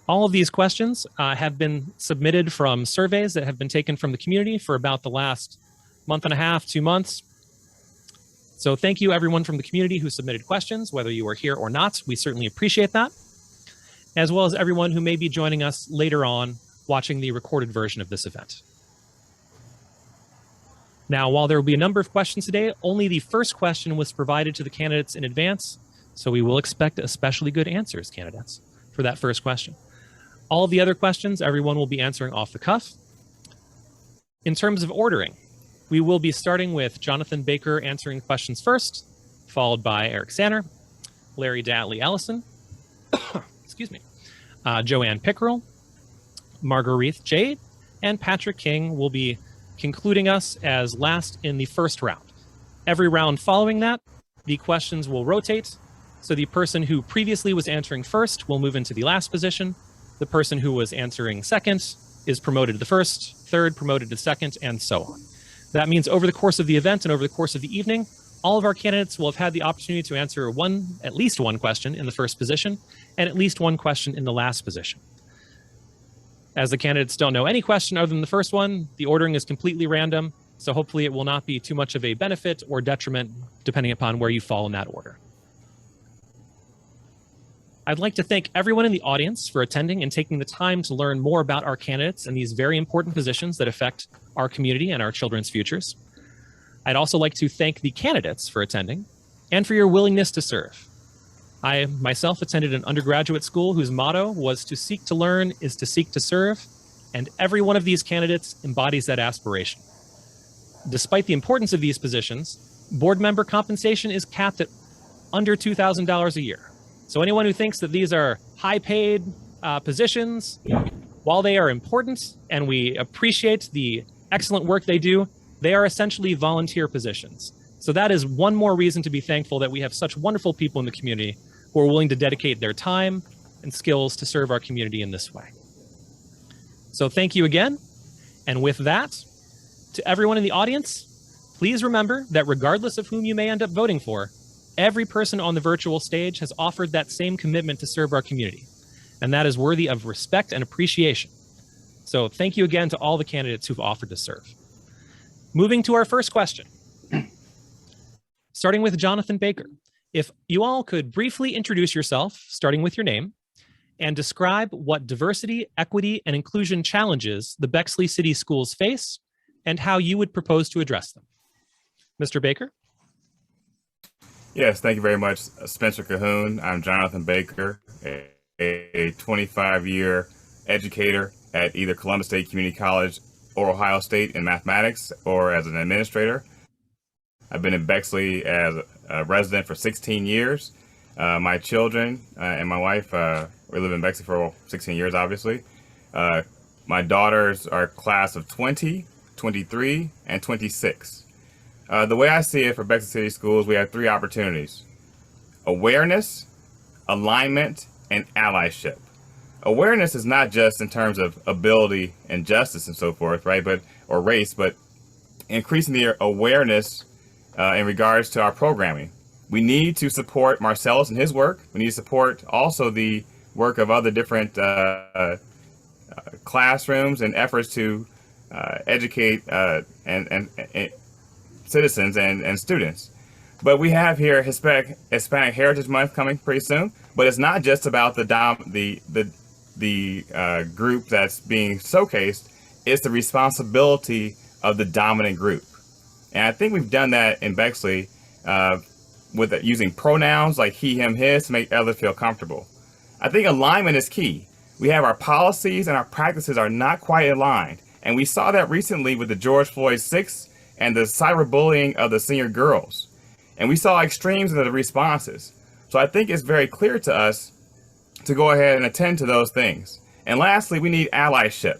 All of these questions have been submitted from surveys that have been taken from the community for about the last month and a half, 2 months. So thank you everyone from the community who submitted questions, whether you are here or not. We certainly appreciate that, as well as everyone who may be joining us later on watching the recorded version of this event. Now, while there will be a number of questions today, only the first question was provided to the candidates in advance, so we will expect especially good answers, candidates, for that first question. All of the other questions, everyone will be answering off the cuff. In terms of ordering, we will be starting with Jonathan Baker answering questions first, followed by Eric Sanner, Larry Datley Ellison, excuse me, Joanne Pickerel, Marguerite Jade, and Patrick King will be concluding us as last in the first round. Every round following that, the questions will rotate. So the person who previously was answering first will move into the last position. The person who was answering second is promoted to the first, third promoted to second, and so on. That means over the course of the event and over the course of the evening, all of our candidates will have had the opportunity to answer at least one question in the first position and at least one question in the last position. As the candidates don't know any question other than the first one, the ordering is completely random, so hopefully it will not be too much of a benefit or detriment depending upon where you fall in that order. I'd like to thank everyone in the audience for attending and taking the time to learn more about our candidates and these very important positions that affect our community and our children's futures. I'd also like to thank the candidates for attending and for your willingness to serve. I myself attended an undergraduate school whose motto was "To seek to learn is to seek to serve," and every one of these candidates embodies that aspiration. Despite the importance of these positions, board member compensation is capped at under $2,000 a year. So anyone who thinks that these are high-paid positions, while they are important and we appreciate the excellent work they do, they are essentially volunteer positions. So that is one more reason to be thankful that we have such wonderful people in the community who are willing to dedicate their time and skills to serve our community in this way. So thank you again. And with that, to everyone in the audience, please remember that regardless of whom you may end up voting for, every person on the virtual stage has offered that same commitment to serve our community, and that is worthy of respect and appreciation. So thank you again to all the candidates who've offered to serve. Moving to our first question. Starting with Jonathan Baker. If you all could briefly introduce yourself, starting with your name, and describe what diversity, equity, and inclusion challenges the Bexley City Schools face and how you would propose to address them. Mr. Baker? Yes, thank you very much, Spencer Cahoon. I'm Jonathan Baker, a 25-year educator at either Columbus State Community College or Ohio State in mathematics or as an administrator. I've been in Bexley as a resident for 16 years. My children and my wife, we live in Bexley for 16 years, obviously. My daughters are class of 20, 23, and 26. The way I see it for Bexley City Schools, we have three opportunities: awareness, alignment, and allyship. Awareness is not just in terms of ability and justice and so forth, right? Or race, but increasing the awareness in regards to our programming. We need to support Marcellus and his work. We need to support also the work of other different classrooms and efforts to educate and citizens and students. But we have here Hispanic Heritage Month coming pretty soon. But it's not just about the group that's being showcased. It's the responsibility of the dominant group. And I think we've done that in Bexley with using pronouns like he, him, his to make others feel comfortable. I think alignment is key. We have our policies and our practices are not quite aligned. And we saw that recently with the George Floyd 6 and the cyberbullying of the senior girls. And we saw extremes in the responses. So I think it's very clear to us to go ahead and attend to those things. And lastly, we need allyship.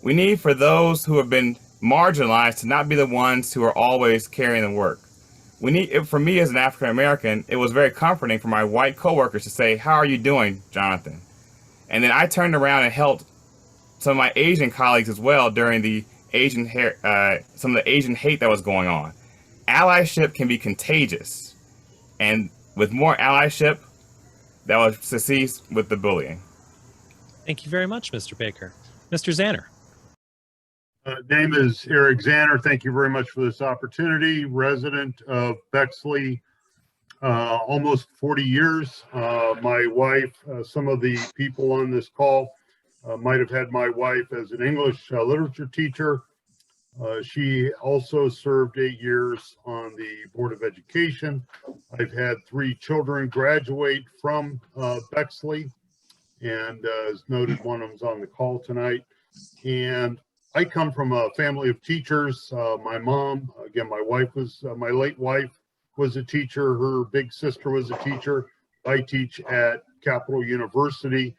We need for those who have been marginalized to not be the ones who are always carrying the work. We need, for me as an African American, it was very comforting for my white coworkers to say, "How are you doing, Jonathan?" And then I turned around and helped some of my Asian colleagues as well during the some of the Asian hate that was going on. Allyship can be contagious, and with more allyship, that will succeed with the bullying. Thank you very much, Mr. Baker. Mr. Zanner. Name is Eric Zanner. Thank you very much for this opportunity. Resident of Bexley, almost 40 years. My wife, some of the people on this call might have had my wife as an English literature teacher. She also served 8 years on the Board of Education. I've had 3 children graduate from Bexley, and as noted, one of them's on the call tonight. And I come from a family of teachers. My mom, again, my wife was, my late wife was a teacher. Her big sister was a teacher. I teach at Capital University,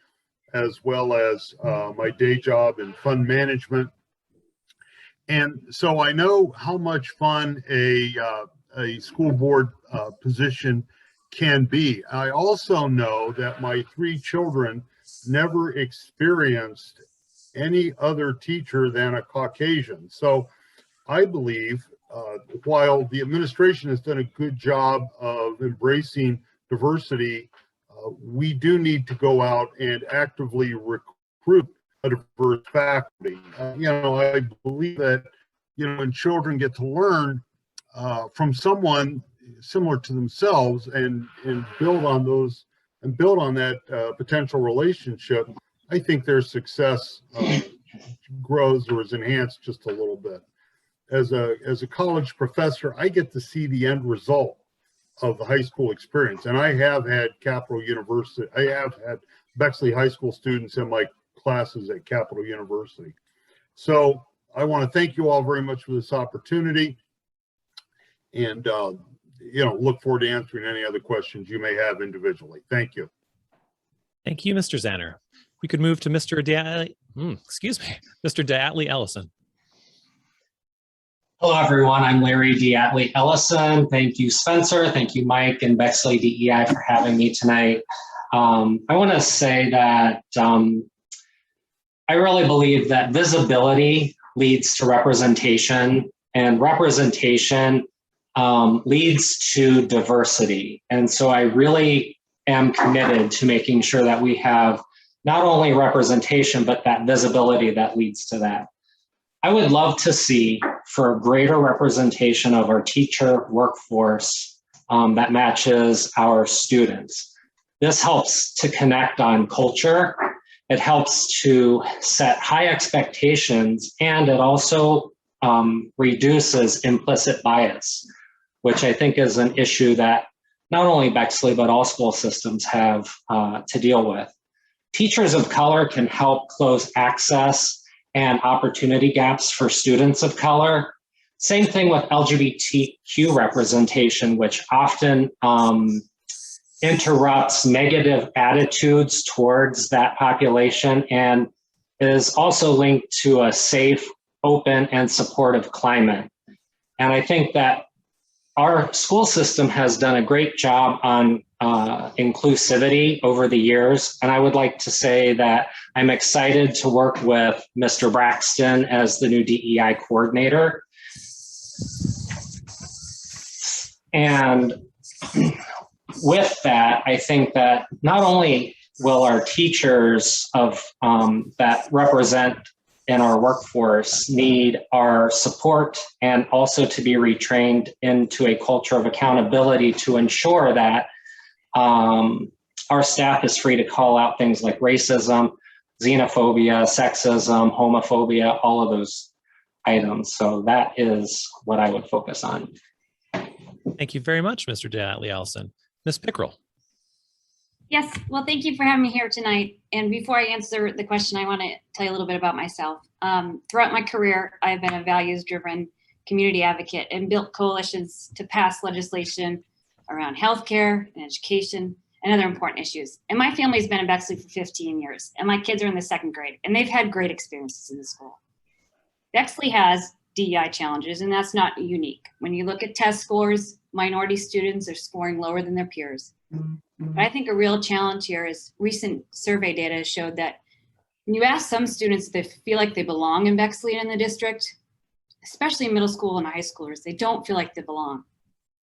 as well as my day job in fund management. And so I know how much fun a school board position can be. I also know that my 3 children never experienced any other teacher than a Caucasian. So I believe while the administration has done a good job of embracing diversity, we do need to go out and actively recruit a diverse faculty. I believe that, when children get to learn from someone similar to themselves and build on those and build on that potential relationship, I think their success grows or is enhanced just a little bit. As a college professor, I get to see the end result of the high school experience. And I have had Capital University, I have had Bexley High School students in my classes at Capital University. So I want to thank you all very much for this opportunity, and look forward to answering any other questions you may have individually. Thank you. Thank you, Mr. Zanner. We could move to Mr. Mr. Diatley Ellison. Hello, everyone. I'm Larry Diatley Ellison. Thank you, Spencer. Thank you, Mike and Bexley DEI for having me tonight. I want to say that I really believe that visibility leads to representation, and representation leads to diversity. And so I really am committed to making sure that we have not only representation, but that visibility that leads to that. I would love to see for greater representation of our teacher workforce that matches our students. This helps to connect on culture. It helps to set high expectations, and it also reduces implicit bias, which I think is an issue that not only Bexley, but all school systems have to deal with. Teachers of color can help close access and opportunity gaps for students of color. Same thing with LGBTQ representation, which often interrupts negative attitudes towards that population and is also linked to a safe, open, and supportive climate. And I think that our school system has done a great job on inclusivity over the years. And I would like to say that I'm excited to work with Mr. Braxton as the new DEI coordinator. And with that, I think that not only will our teachers of that represent in our workforce need our support and also to be retrained into a culture of accountability to ensure that our staff is free to call out things like racism, xenophobia, sexism, homophobia, all of those items. So that is what I would focus on. Thank you very much, Mr. Diatley Ellison. Ms. Pickrell. Yes, well, thank you for having me here tonight. And before I answer the question, I want to tell you a little bit about myself. Throughout my career, I've been a values-driven community advocate and built coalitions to pass legislation around healthcare and education and other important issues. And my family's been in Bexley for 15 years, and my kids are in the 2nd grade, and they've had great experiences in the school. Bexley has DEI challenges, and that's not unique. When you look at test scores, minority students are scoring lower than their peers. But I think a real challenge here is recent survey data showed that when you ask some students if they feel like they belong in Bexley and in the district, especially middle school and high schoolers, they don't feel like they belong.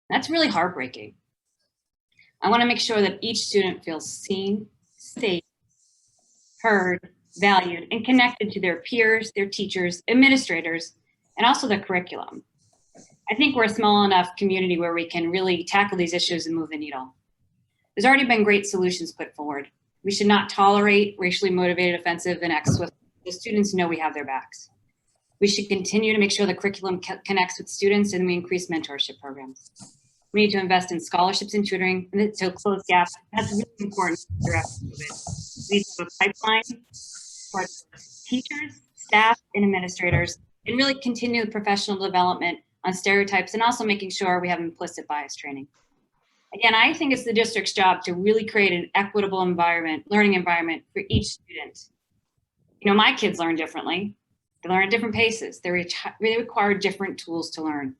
That's really heartbreaking. I want to make sure that each student feels seen, safe, heard, valued, and connected to their peers, their teachers, administrators, and also their curriculum. I think we're a small enough community where we can really tackle these issues and move the needle. There's already been great solutions put forward. We should not tolerate racially motivated, offensive, and acts with the students know we have their backs. We should continue to make sure the curriculum connects with students, and we increase mentorship programs. We need to invest in scholarships and tutoring to close gaps. That's really important. We need to have a pipeline for teachers, staff, and administrators, and really continue the professional development on stereotypes, and also making sure we have implicit bias training. Again, I think it's the district's job to really create an equitable environment, learning environment for each student. You know, my kids learn differently. They learn at different paces. They require different tools to learn.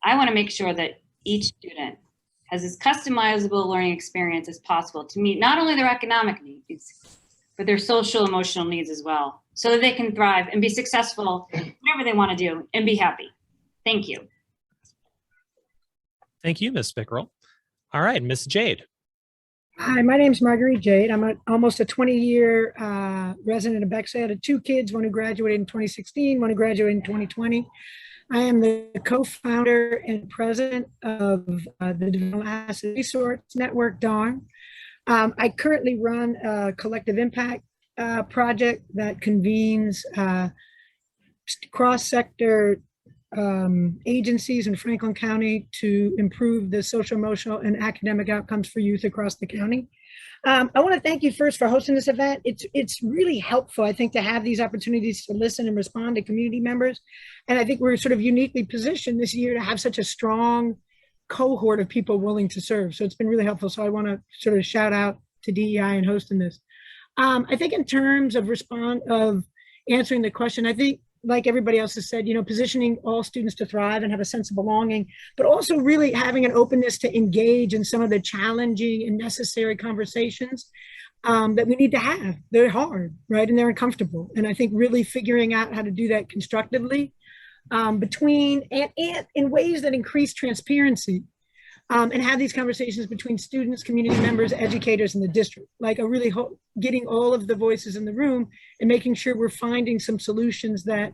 I want to make sure that each student has as customizable learning experience as possible to meet not only their academic needs, but their social, emotional needs as well, so that they can thrive and be successful, whatever they want to do, and be happy. Thank you. Thank you, Ms. Pickerel. All right, Ms. Jade. Hi, my name's Marguerite Jade. I'm almost a 20-year resident of Bexley. I had 2 kids, one who graduated in 2016, one who graduated in 2020. I am the co-founder and president of the Development Asset Resource Network, DARN. I currently run a collective impact project that convenes cross-sector agencies in Franklin County to improve the social, emotional, and academic outcomes for youth across the county. I want to thank you first for hosting this event. It's really helpful, I think, to have these opportunities to listen and respond to community members. And I think we're sort of uniquely positioned this year to have such a strong cohort of people willing to serve. So it's been really helpful. So I want to sort of shout out to DEI in hosting this. I think in terms of answering the question, I think, like everybody else has said, you know, positioning all students to thrive and have a sense of belonging, but also really having an openness to engage in some of the challenging and necessary conversations that we need to have. They're hard, right? And they're uncomfortable. And I think really figuring out how to do that constructively between and in ways that increase transparency and have these conversations between students, community members, educators, and the district, like a really getting all of the voices in the room and making sure we're finding some solutions that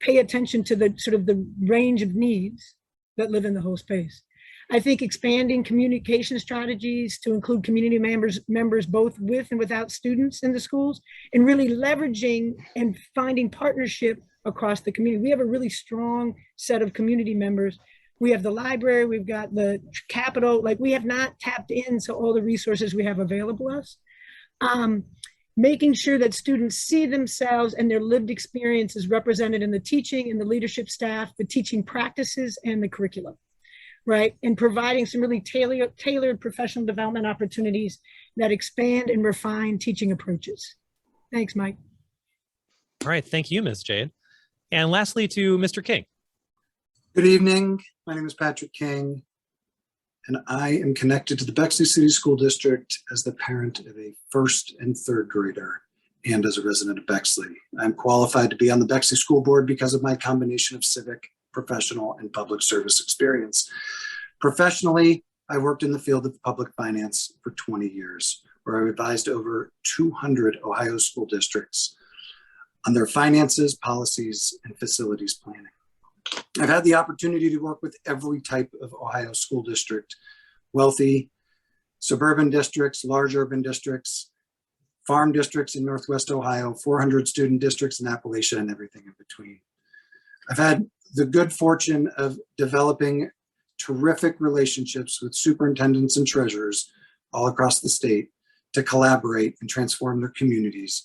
pay attention to the sort of the range of needs that live in the whole space. I think expanding communication strategies to include community members both with and without students in the schools, and really leveraging and finding partnership across the community. We have a really strong set of community members. We have the library, we've got the Capitol, like we have not tapped into all the resources we have available to us. Making sure that students see themselves and their lived experiences represented in the teaching and the leadership staff, the teaching practices, and the curriculum, right? And providing some really tailored professional development opportunities that expand and refine teaching approaches. Thanks, Mike. All right, thank you, Ms. Jade. And lastly, to Mr. King. Good evening. My name is Patrick King, and I am connected to the Bexley City School District as the parent of a 1st and 3rd grader and as a resident of Bexley. I'm qualified to be on the Bexley School Board because of my combination of civic, professional, and public service experience. Professionally, I worked in the field of public finance for 20 years, where I advised over 200 Ohio school districts on their finances, policies, and facilities planning. I've had the opportunity to work with every type of Ohio school district, wealthy, suburban districts, large urban districts, farm districts in Northwest Ohio, 400 student districts in Appalachia, and everything in between. I've had the good fortune of developing terrific relationships with superintendents and treasurers all across the state to collaborate and transform their communities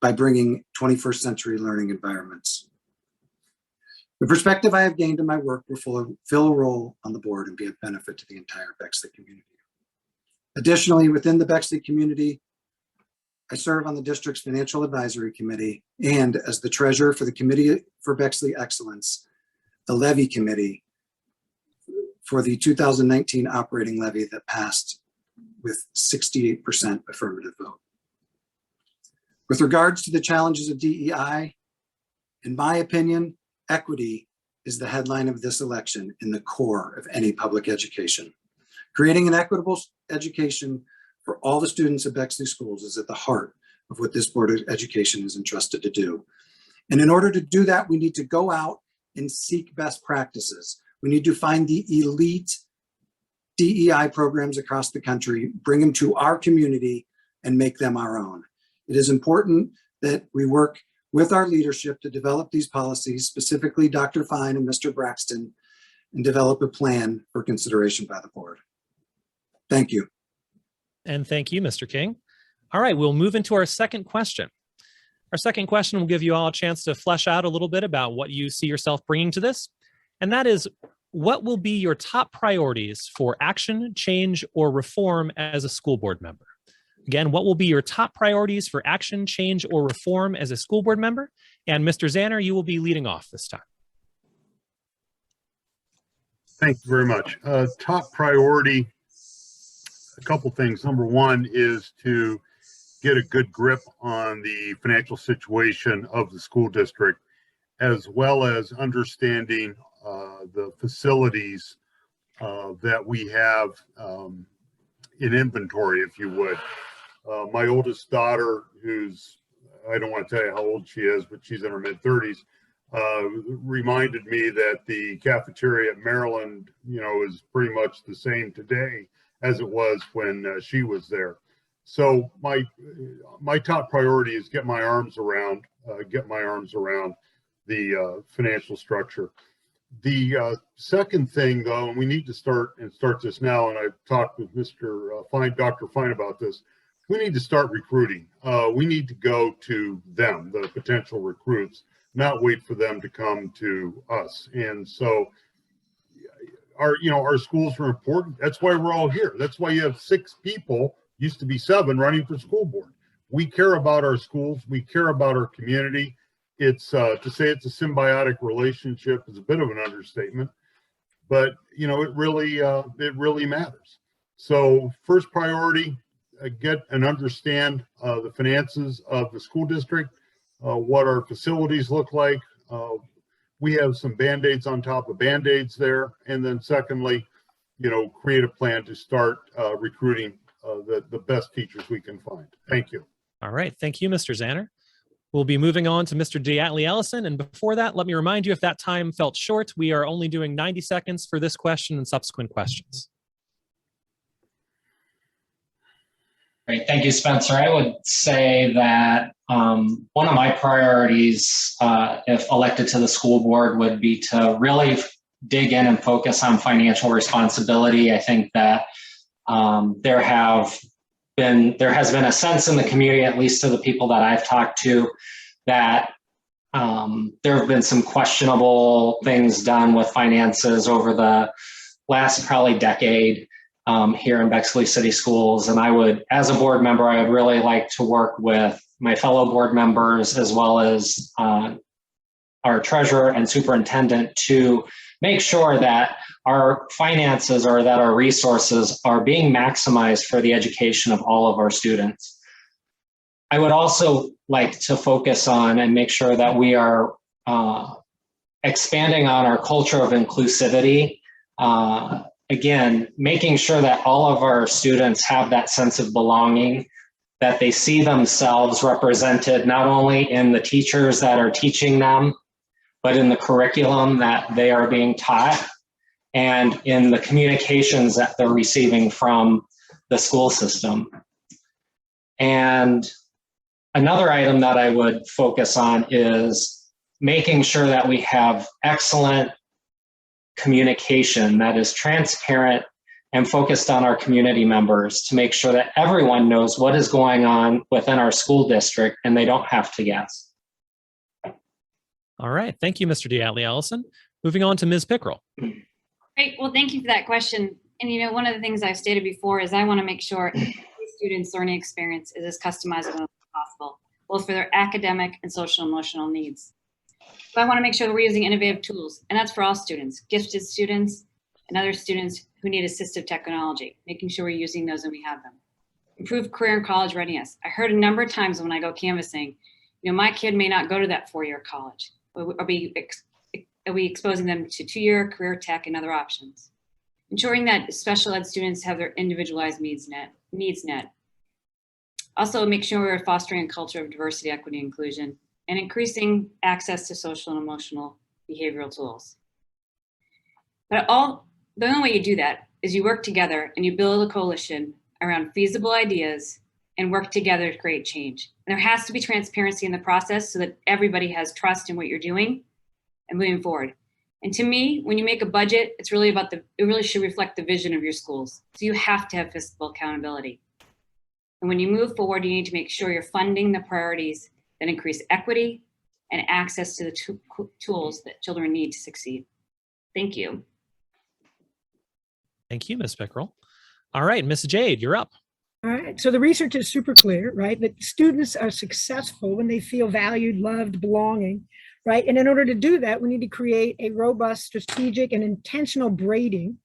by bringing 21st century learning environments. The perspective I have gained in my work will fill a role on the board and be of benefit to the entire Bexley community. Additionally, within the Bexley community, I serve on the district's financial advisory committee and as the treasurer for the Committee for Bexley Excellence, the levy committee for the 2019 operating levy that passed with 68% affirmative vote. With regards to the challenges of DEI, in my opinion, equity is the headline of this election in the core of any public education. Creating an equitable education for all the students at Bexley schools is at the heart of what this Board of Education is entrusted to do. And in order to do that, we need to go out and seek best practices. We need to find the elite DEI programs across the country, bring them to our community, and make them our own. It is important that we work with our leadership to develop these policies, specifically Dr. Fine and Mr. Braxton, and develop a plan for consideration by the board. Thank you. And thank you, Mr. King. All right, we'll move into our second question. Our second question will give you all a chance to flesh out a little bit about what you see yourself bringing to this. And that is, what will be your top priorities for action, change, or reform as a school board member? Again, what will be your top priorities for action, change, or reform as a school board member? And Mr. Zanner, you will be leading off this time. Thank you very much. Top priority, a couple things. Number one is to get a good grip on the financial situation of the school district, as well as understanding the facilities that we have in inventory, if you would. My oldest daughter, who's, I don't want to tell you how old she is, but she's in her mid-30s, reminded me that the cafeteria at Maryland, is pretty much the same today as it was when she was there. So my top priority is get my arms around the financial structure. The second thing, though, and we need to start this now, and I've talked with Mr. Fine, Dr. Fine about this, we need to start recruiting. We need to go to them, the potential recruits, not wait for them to come to us. And so our schools are important. That's why we're all here. That's why you have 6 people, used to be 7, running for school board. We care about our schools. We care about our community. It's to say it's a symbiotic relationship is a bit of an understatement, but it really matters. So first priority, get and understand the finances of the school district, what our facilities look like. We have some Band-Aids on top of Band-Aids there. And then secondly, create a plan to start recruiting the best teachers we can find. Thank you. All right. Thank you, Mr. Zanner. We'll be moving on to Mr. Diatley Ellison. And before that, let me remind you, if that time felt short, we are only doing 90 seconds for this question and subsequent questions. Great. Thank you, Spencer. I would say that one of my priorities, if elected to the school board, would be to really dig in and focus on financial responsibility. I think that there has been a sense in the community, at least to the people that I've talked to, that there have been some questionable things done with finances over the last probably decade here in Bexley City Schools. And I would, as a board member, I would really like to work with my fellow board members as well as our treasurer and superintendent to make sure that our finances or that our resources are being maximized for the education of all of our students. I would also like to focus on and make sure that we are expanding on our culture of inclusivity. Again, making sure that all of our students have that sense of belonging, that they see themselves represented not only in the teachers that are teaching them, but in the curriculum that they are being taught and in the communications that they're receiving from the school system. And another item that I would focus on is making sure that we have excellent communication that is transparent and focused on our community members to make sure that everyone knows what is going on within our school district and they don't have to guess. All right. Thank you, Mr. Diatley Ellison. Moving on to Ms. Pickrell. Great. Well, thank you for that question. And one of the things I've stated before is I want to make sure every student's learning experience is as customizable as possible, both for their academic and social emotional needs. So I want to make sure that we're using innovative tools, and that's for all students, gifted students and other students who need assistive technology, making sure we're using those and we have them. Improve career and college readiness. I heard a number of times when I go canvassing, my kid may not go to that 4-year college. Are we exposing them to 2-year career tech and other options? Ensuring that special ed students have their individualized needs met. Also, make sure we're fostering a culture of diversity, equity, and inclusion, and increasing access to social and emotional behavioral tools. But the only way you do that is you work together and you build a coalition around feasible ideas and work together to create change. And there has to be transparency in the process so that everybody has trust in what you're doing and moving forward. And to me, when you make a budget, it really should reflect the vision of your schools. So you have to have fiscal accountability. And when you move forward, you need to make sure you're funding the priorities that increase equity and access to the tools that children need to succeed. Thank you. Thank you, Ms. Pickrell. All right, Ms. Jade, you're up. All right, so the research is super clear, right? That students are successful when they feel valued, loved, belonging, right? And in order to do that, we need to create a robust, strategic, and intentional braiding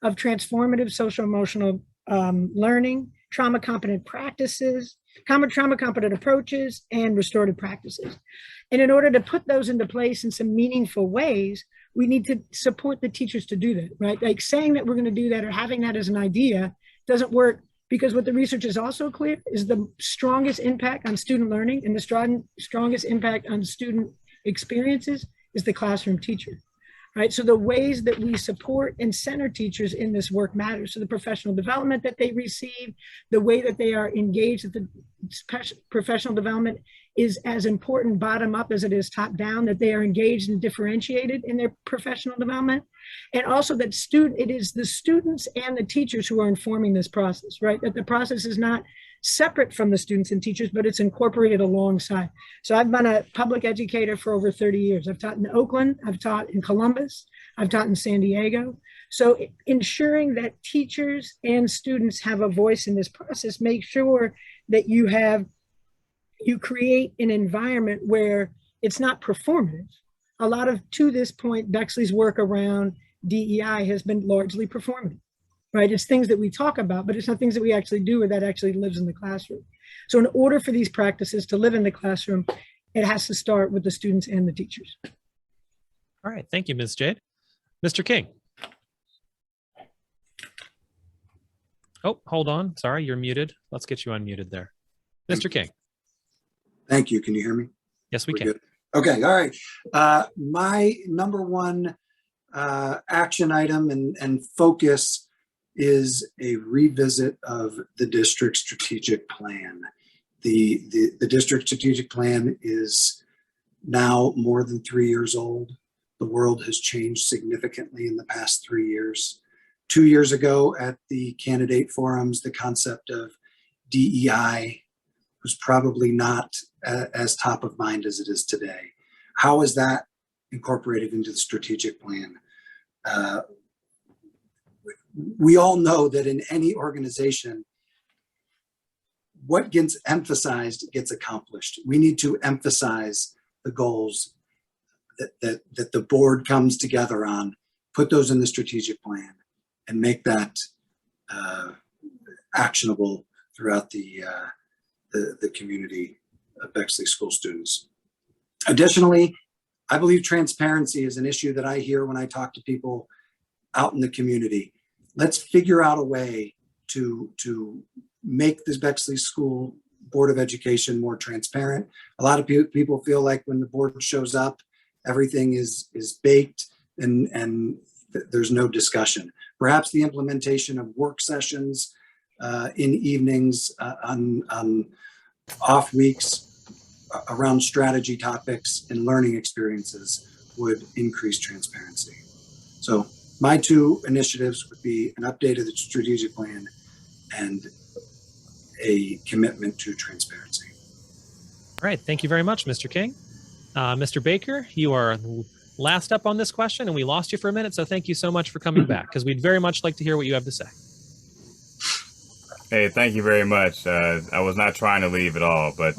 of transformative social emotional learning, trauma competent practices, trauma competent approaches, and restorative practices. And in order to put those into place in some meaningful ways, we need to support the teachers to do that, right? Like saying that we're going to do that or having that as an idea doesn't work, because what the research is also clear is the strongest impact on student learning and the strongest impact on student experiences is the classroom teacher, right? So the ways that we support and center teachers in this work matters. So the professional development that they receive, the way that they are engaged at the professional development is as important bottom up as it is top down, that they are engaged and differentiated in their professional development. And also that it is the students and the teachers who are informing this process, right? That the process is not separate from the students and teachers, but it's incorporated alongside. So I've been a public educator for over 30 years. I've taught in Oakland, I've taught in Columbus, I've taught in San Diego. So ensuring that teachers and students have a voice in this process, make sure that you create an environment where it's not performative. A lot of, to this point, Bexley's work around DEI has been largely performative, right? It's things that we talk about, but it's not things that we actually do or that actually lives in the classroom. So in order for these practices to live in the classroom, it has to start with the students and the teachers. All right, thank you, Ms. Jade. Mr. King. Oh, hold on. Sorry, you're muted. Let's get you unmuted there. Mr. King. Thank you. Can you hear me? Yes, we We're can. good. Okay, all right. My number one action item and focus is a revisit of the district strategic plan. The district strategic plan is now more than 3 years old. The world has changed significantly in the past 3 years. 2 years ago at the candidate forums, the concept of DEI was probably not as top of mind as it is today. How is that incorporated into the strategic plan? We all know that in any organization, what gets emphasized gets accomplished. We need to emphasize the goals that the board comes together on, put those in the strategic plan, and make that actionable throughout the community of Bexley school students. Additionally, I believe transparency is an issue that I hear when I talk to people out in the community. Let's figure out a way to make this Bexley School Board of Education more transparent. A lot of people feel like when the board shows up, everything is baked and there's no discussion. Perhaps the implementation of work sessions in evenings on off weeks around strategy topics and learning experiences would increase transparency. So my two initiatives would be an update of the strategic plan and a commitment to transparency. All right, thank you very much, Mr. King. Mr. Baker, you are last up on this question and we lost you for a minute, so thank you so much for coming back because we'd very much like to hear what you have to say. Hey, thank you very much. I was not trying to leave at all, but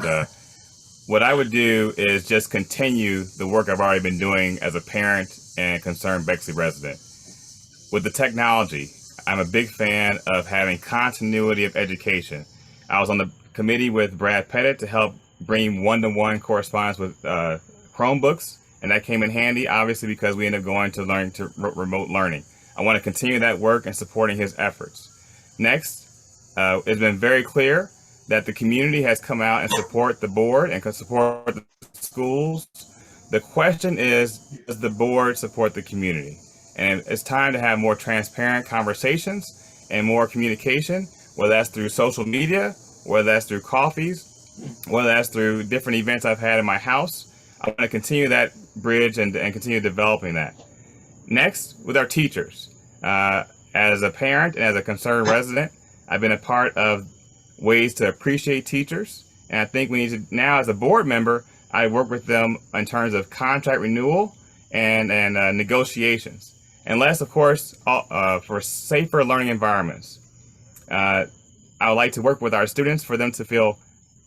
what I would do is just continue the work I've already been doing as a parent and concerned Bexley resident. With the technology, I'm a big fan of having continuity of education. I was on the committee with Brad Pettit to help bring one-to-one correspondence with Chromebooks, and that came in handy, obviously, because we ended up going to remote learning. I want to continue that work and supporting his efforts. Next, it's been very clear that the community has come out and support the board and can support the schools. The question is, does the board support the community? And it's time to have more transparent conversations and more communication, whether that's through social media, whether that's through coffees, whether that's through different events I've had in my house. I want to continue that bridge and continue developing that. Next, with our teachers. As a parent and as a concerned resident, I've been a part of ways to appreciate teachers. And I think we need to, now as a board member, I work with them in terms of contract renewal and negotiations. And last, of course, for safer learning environments. I would like to work with our students for them to feel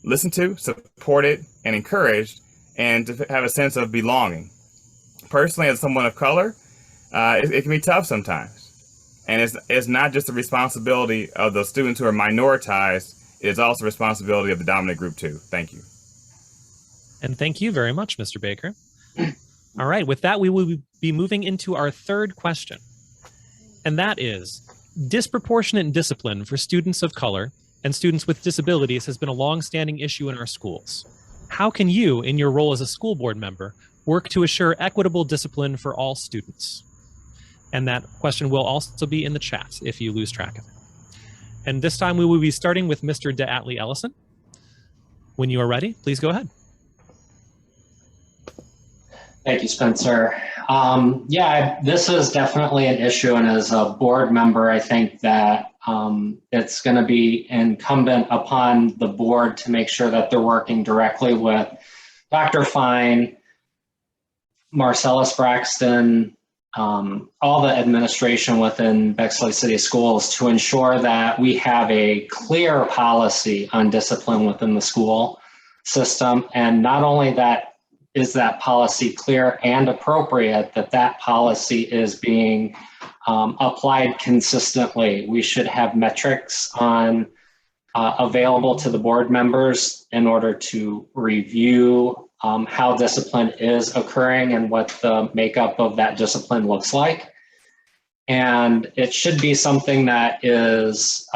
listened to, supported, and encouraged, and to have a sense of belonging. Personally, as someone of color, it can be tough sometimes. And it's not just the responsibility of those students who are minoritized, it is also the responsibility of the dominant group too. Thank you. And thank you very much, Mr. Baker. All right, with that, we will be moving into our third question. And that is, disproportionate discipline for students of color and students with disabilities has been a long-standing issue in our schools. How can you, in your role as a school board member, work to assure equitable discipline for all students? And that question will also be in the chat if you lose track of it. And this time we will be starting with Mr. DeAtley Ellison. When you are ready, please go ahead. Thank you, Spencer. Yeah, this is definitely an issue, and as a board member, I think that it's going to be incumbent upon the board to make sure that they're working directly with Dr. Fine, Marcellus Braxton, all the administration within Bexley City Schools to ensure that we have a clear policy on discipline within the school system. And not only that, is that policy clear and appropriate, that policy is being applied consistently. We should have metrics on available to the board members in order to review how discipline is occurring and what the makeup of that discipline looks like. And it should be something that is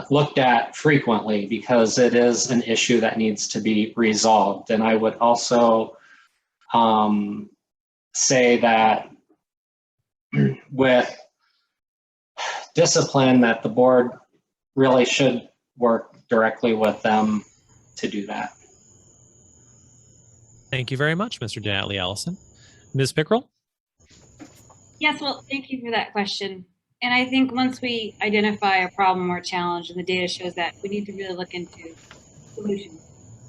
looked at frequently because it is an issue that needs to be resolved. And I would also say that with discipline, that the board really should work directly with them to do that. Thank you very much, Mr. DeAtley Ellison. Ms. Pickrell? Yes, well, thank you for that question. And I think once we identify a problem or challenge and the data shows that, we need to really look into solutions.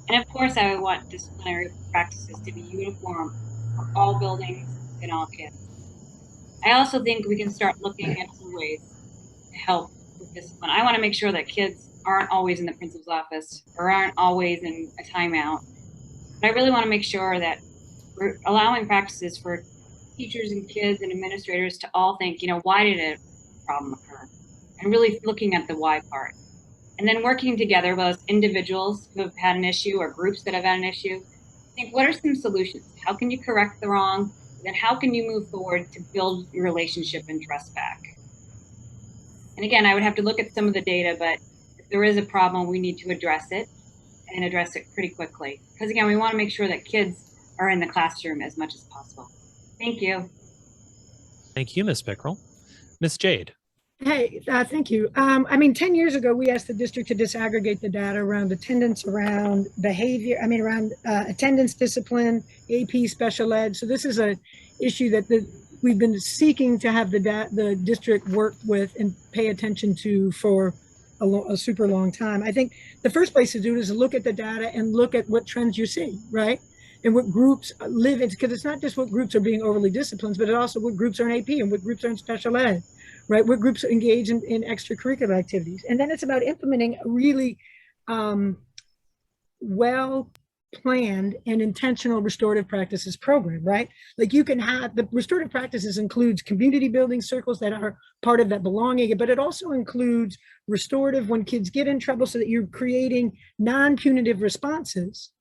And of course, I would want disciplinary practices to be uniform for all buildings and all kids. I also think we can start looking at some ways to help with discipline. I want to make sure that kids aren't always in the principal's office or aren't always in a timeout. But I really want to make sure that we're allowing practices for teachers and kids and administrators to all think, why did a problem occur? And really looking at the why part. And then working together, both individuals who have had an issue or groups that have had an issue, think, what are some solutions? How can you correct the wrong? Then how can you move forward to build your relationship and trust back? And again, I would have to look at some of the data, but if there is a problem, we need to address it and address it pretty quickly. Because again, we want to make sure that kids are in the classroom as much as possible. Thank you. Thank you, Ms. Pickrell. Ms. Jade? Hey, thank you. 10 years ago, we asked the district to disaggregate the data around attendance, around behavior, around attendance, discipline, AP, special ed. So this is an issue that we've been seeking to have the district work with and pay attention to for a super long time. I think the first place to do it is to look at the data and look at what trends you see, right? And what groups live in, because it's not just what groups are being overly disciplined, but it also what groups are in AP and what groups are in special ed, right? What groups engage in extracurricular activities. And then it's about implementing a really well-planned and intentional restorative practices program, right? Like you can have, the restorative practices includes community building circles that are part of that belonging, but it also includes restorative when kids get in trouble so that you're creating non-punitive responses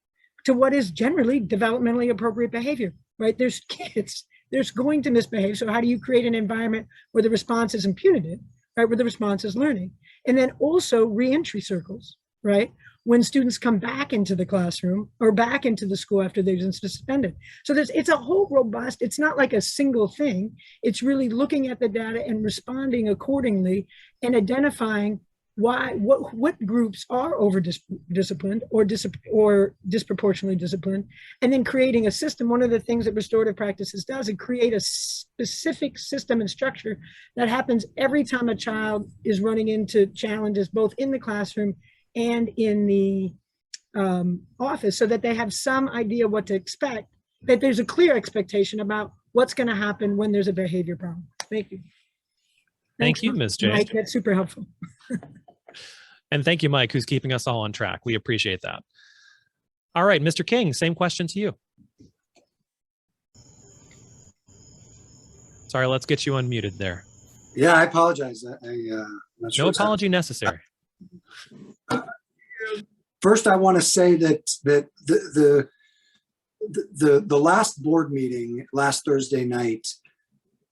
to what is generally developmentally appropriate behavior, right? There's kids, there's going to misbehave. So how do you create an environment where the response isn't punitive, right? Where the response is learning. And then also reentry circles, right? When students come back into the classroom or back into the school after they've been suspended. So it's a whole robust, it's not like a single thing. It's really looking at the data and responding accordingly and identifying what groups are over disciplined or disproportionately disciplined, and then creating a system. One of the things that restorative practices does is create a specific system and structure that happens every time a child is running into challenges, both in the classroom and in the office, so that they have some idea what to expect, that there's a clear expectation about what's going to happen when there's a behavior problem. Thank you. Thank you, Ms. Jane. Mike, that's super helpful. And thank you, Mike, who's keeping us all on track. We appreciate that. All right, Mr. King, same question to you. Sorry, let's get you unmuted there. Yeah, I apologize. I'm not sure No apology necessary. First, I want to say that the last board meeting last Thursday night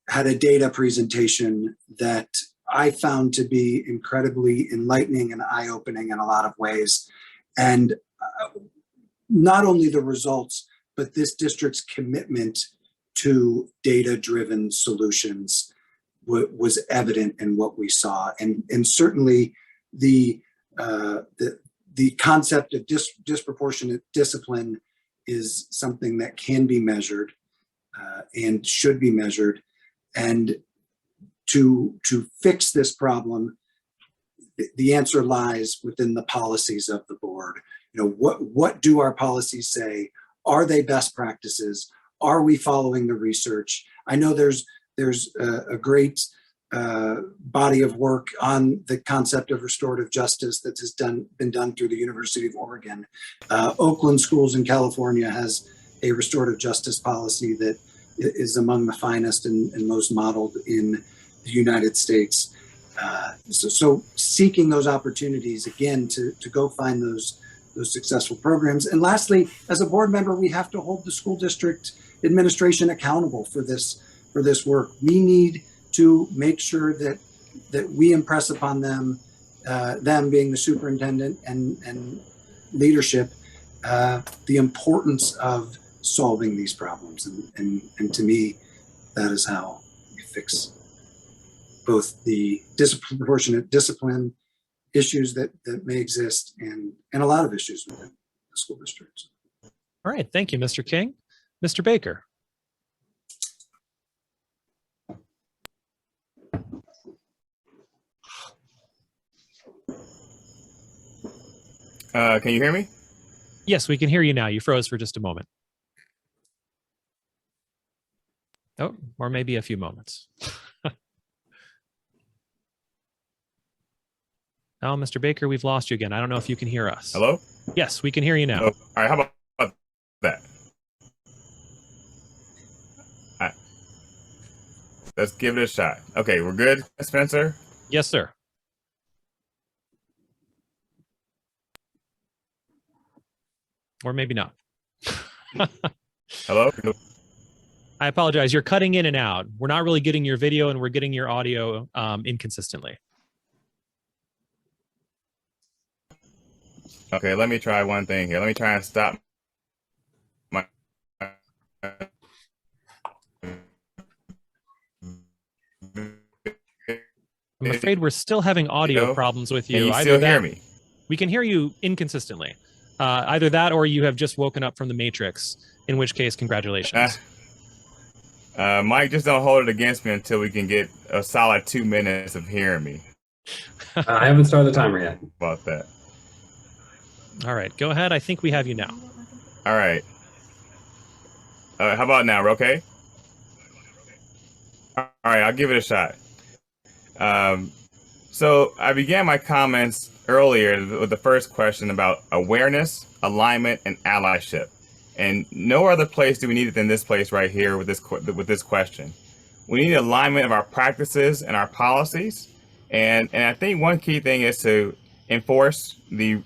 had a data presentation that I found to be incredibly enlightening and eye-opening in a lot of ways. And not only the results, but this district's commitment to data-driven solutions was evident in what we saw. And certainly the concept of disproportionate discipline is something that can be measured and should be measured. And to fix this problem, the answer lies within the policies of the board. You know, what do our policies say? Are they best practices? Are we following the research? I know there's a great body of work on the concept of restorative justice that has been done through the University of Oregon. Oakland Schools in California has a restorative justice policy that is among the finest and most modeled in the United States. So seeking those opportunities again to go find those successful programs. And lastly, as a board member, we have to hold the school district administration accountable for this work. We need to make sure that we impress upon them, them being the superintendent and leadership, the importance of solving these problems. And to me, that is how we fix both the disproportionate discipline issues that may exist and a lot of issues within the school districts. All right, thank you, Mr. King. Mr. Baker. Can you hear me? Yes, we can hear you now. You froze for just a moment. Oh, or maybe a few moments. Oh, Mr. Baker, we've lost you again. I don't know if you can hear us. Hello? Yes, we can hear you now. Oh, all right, how about that? All right. Let's give it a shot. Okay, we're good, Spencer? Yes, sir. Or maybe not. Hello? I apologize. You're cutting in and out. We're not really getting your video and we're getting your audio inconsistently. Okay, let me try one thing here. Let me try and stop my... I'm afraid we're still having audio problems with you. Can you still hear me? We can hear you inconsistently. Either that or you have just woken up from the Matrix, in which case, congratulations. Mike, just don't hold it against me until we can get a solid 2 minutes of hearing me. I haven't started the timer yet. About that. All right, go ahead. I think we have you now. All right. How about now? We're okay? All right, I'll give it a shot. So I began my comments earlier with the first question about awareness, alignment, and allyship. And no other place do we need it than this place right here with this question. We need alignment of our practices and our policies. And I think one key thing is to enforce the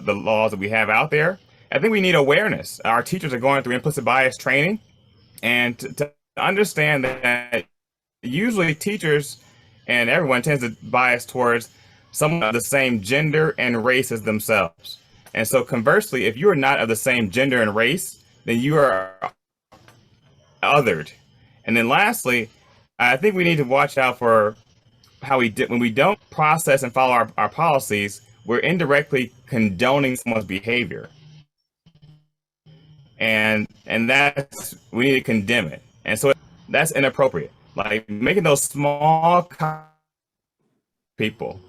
laws that we have out there. I think we need awareness. Our teachers are going through implicit bias training, and to understand that usually teachers and everyone tends to bias towards someone of the same gender and race as themselves. And so conversely, if you are not of the same gender and race, then you are othered. And then lastly, I think we need to watch out for how when we don't process and follow our policies, we're indirectly condoning someone's behavior. And that's, we need to condemn it. And so that's inappropriate. Like making those small people.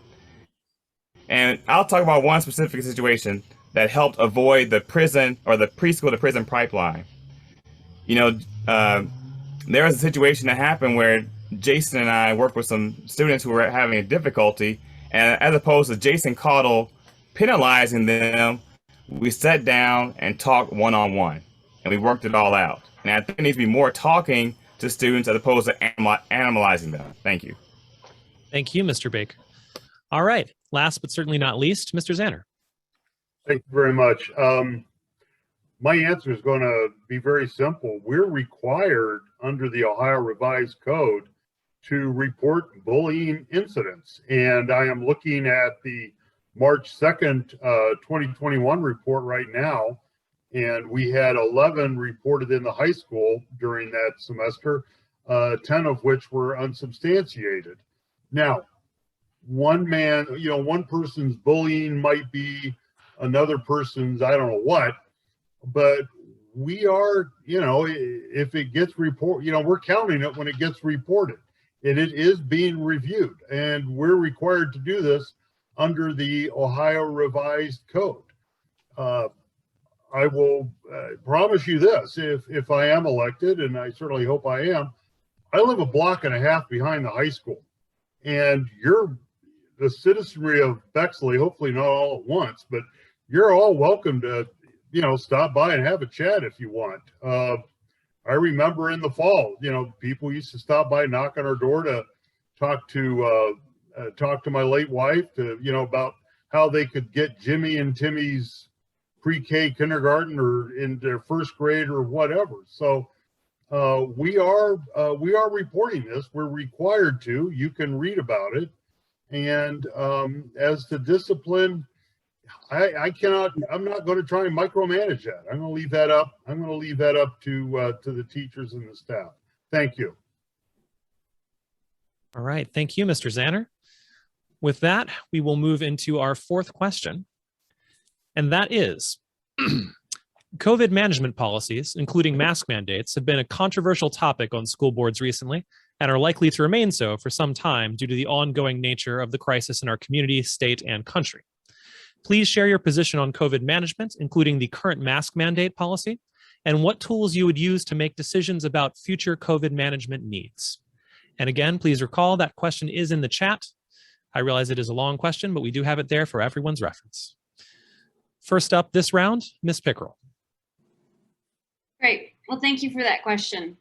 And I'll talk about one specific situation that helped avoid the prison or the preschool to prison pipeline. You know, there was a situation that happened where Jason and I worked with some students who were having a difficulty, and as opposed to Jason Caudle penalizing them, we sat down and talked one-on-one, and we worked it all out. And I think there needs to be more talking to students as opposed to animalizing them. Thank you. Thank you, Mr. Baker. All right, last but certainly not least, Mr. Zanner. Thank you very much. My answer is going to be very simple. We're required under the Ohio Revised Code to report bullying incidents. And I am looking at the March 2nd, 2021 report right now. And we had 11 reported in the high school during that semester, 10 of which were unsubstantiated. Now, one person's bullying might be another person's, I don't know what, but we are, if it gets reported, we're counting it when it gets reported, and it is being reviewed, and we're required to do this under the Ohio Revised Code. I will promise you this, if I am elected, and I certainly hope I am, I live a block and a half behind the high school, and the citizenry of Bexley, hopefully not all at once, but you're all welcome to stop by and have a chat if you want. I remember in the fall, people used to stop by, knock on our door to talk to my late wife about how they could get Jimmy and Timmy's pre-K kindergarten or in their first grade or whatever. So we are reporting this. We're required to. You can read about it. And as to discipline, I'm not going to try and micromanage that. I'm going to leave that up. I'm going to leave that up to the teachers and the staff. Thank you. All right. Thank you, Mr. Zanner. With that, we will move into our fourth question. And that is, COVID management policies, including mask mandates, have been a controversial topic on school boards recently and are likely to remain so for some time due to the ongoing nature of the crisis in our community, state, and country. Please share your position on COVID management, including the current mask mandate policy, and what tools you would use to make decisions about future COVID management needs. And again, please recall that question is in the chat. I realize it is a long question, but we do have it there for everyone's reference. First up this round, Ms. Pickerel. Great. Well, thank you for that question.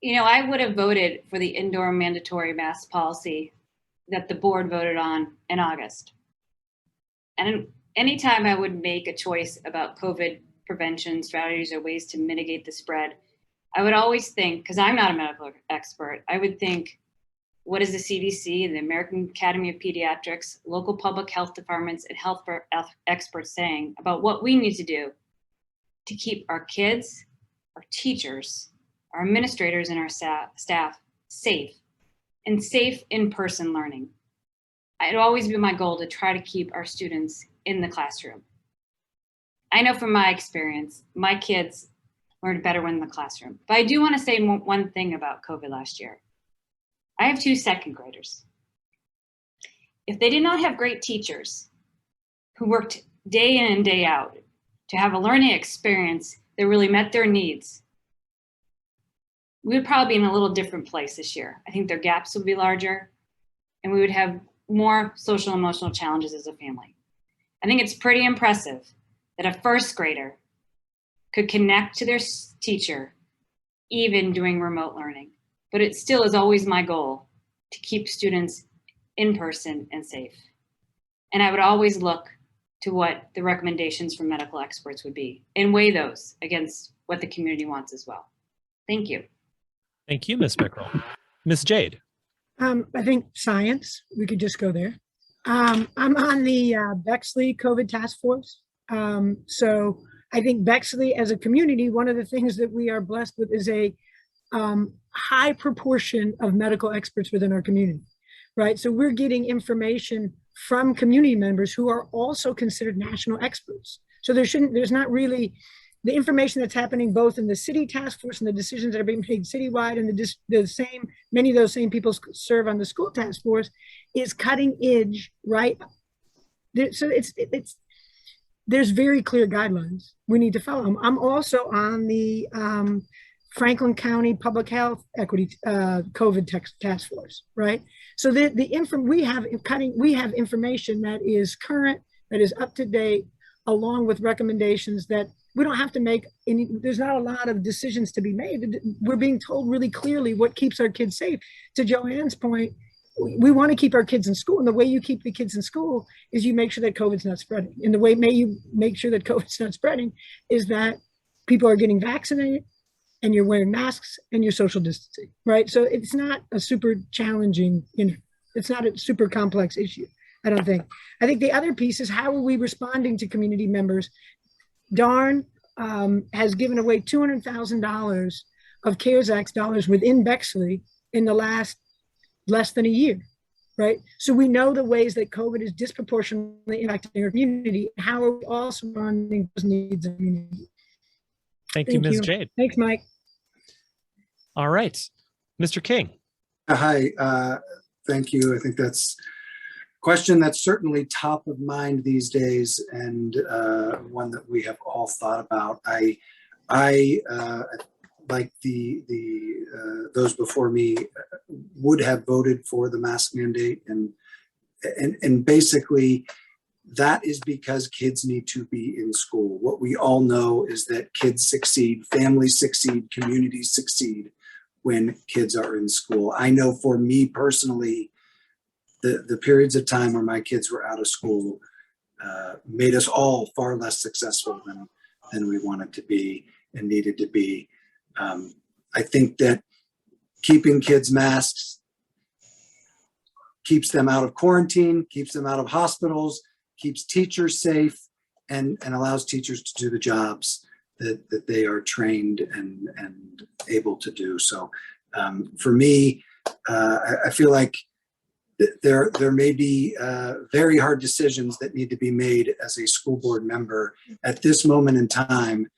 I would have voted for the indoor mandatory mask policy that the board voted on in August. And anytime I would make a choice about COVID prevention strategies or ways to mitigate the spread, I would always think, because I'm not a medical expert, I would think, what is the CDC and the American Academy of Pediatrics, local public health departments, and health experts saying about what we need to do to keep our kids, our teachers, our administrators, and our staff safe, and safe in-person learning. It'd always be my goal to try to keep our students in the classroom. I know from my experience, my kids learned better when in the classroom. But I do want to say one thing about COVID last year. I have 2 second graders. If they did not have great teachers who worked day in and day out to have a learning experience that really met their needs, we would probably be in a little different place this year. I think their gaps would be larger, and we would have more social and emotional challenges as a family. I think it's pretty impressive that a first grader could connect to their teacher even doing remote learning. But it still is always my goal to keep students in person and safe. And I would always look to what the recommendations from medical experts would be and weigh those against what the community wants as well. Thank you. Thank you, Ms. Pickerel. Ms. Jade. I think science, we could just go there. I'm on the Bexley COVID task force. So I think Bexley as a community, one of the things that we are blessed with is a high proportion of medical experts within our community, right? So we're getting information from community members who are also considered national experts. So there's not really the information that's happening both in the city task force and the decisions that are being made citywide, and many of those same people serve on the school task force, is cutting edge, right? So there's very clear guidelines we need to follow. I'm also on the Franklin County Public Health Equity COVID task force, right? So we have information that is current, that is up to date, along with recommendations that we don't have to make any. There's not a lot of decisions to be made. We're being told really clearly what keeps our kids safe. To Joanne's point, we want to keep our kids in school, and the way you keep the kids in school is you make sure that COVID's not spreading. And the way you make sure that COVID's not spreading is that people are getting vaccinated, and you're wearing masks, and you're social distancing, right? So it's not a super challenging, it's not a super complex issue, I don't think. I think the other piece is, how are we responding to community members? Darn has given away $200,000 of CARES Act dollars within Bexley in the last less than a year, right? So we know the ways that COVID is disproportionately impacting our community. How are we also responding to those needs of the community? Thank you, Ms. Jade. Thanks, Mike. All right, Mr. King. Hi, thank you. I think that's a question that's certainly top of mind these days, and one that we have all thought about. I like those before me, would have voted for the mask mandate, and basically that is because kids need to be in school. What we all know is that kids succeed, families succeed, communities succeed when kids are in school. I know for me personally, the periods of time where my kids were out of school made us all far less successful than we wanted to be and needed to be. I think that keeping kids masks keeps them out of quarantine, keeps them out of hospitals, keeps teachers safe, and allows teachers to do the jobs that they are trained and able to do. So for me, I feel like there may be very hard decisions that need to be made as a school board member at this moment in time.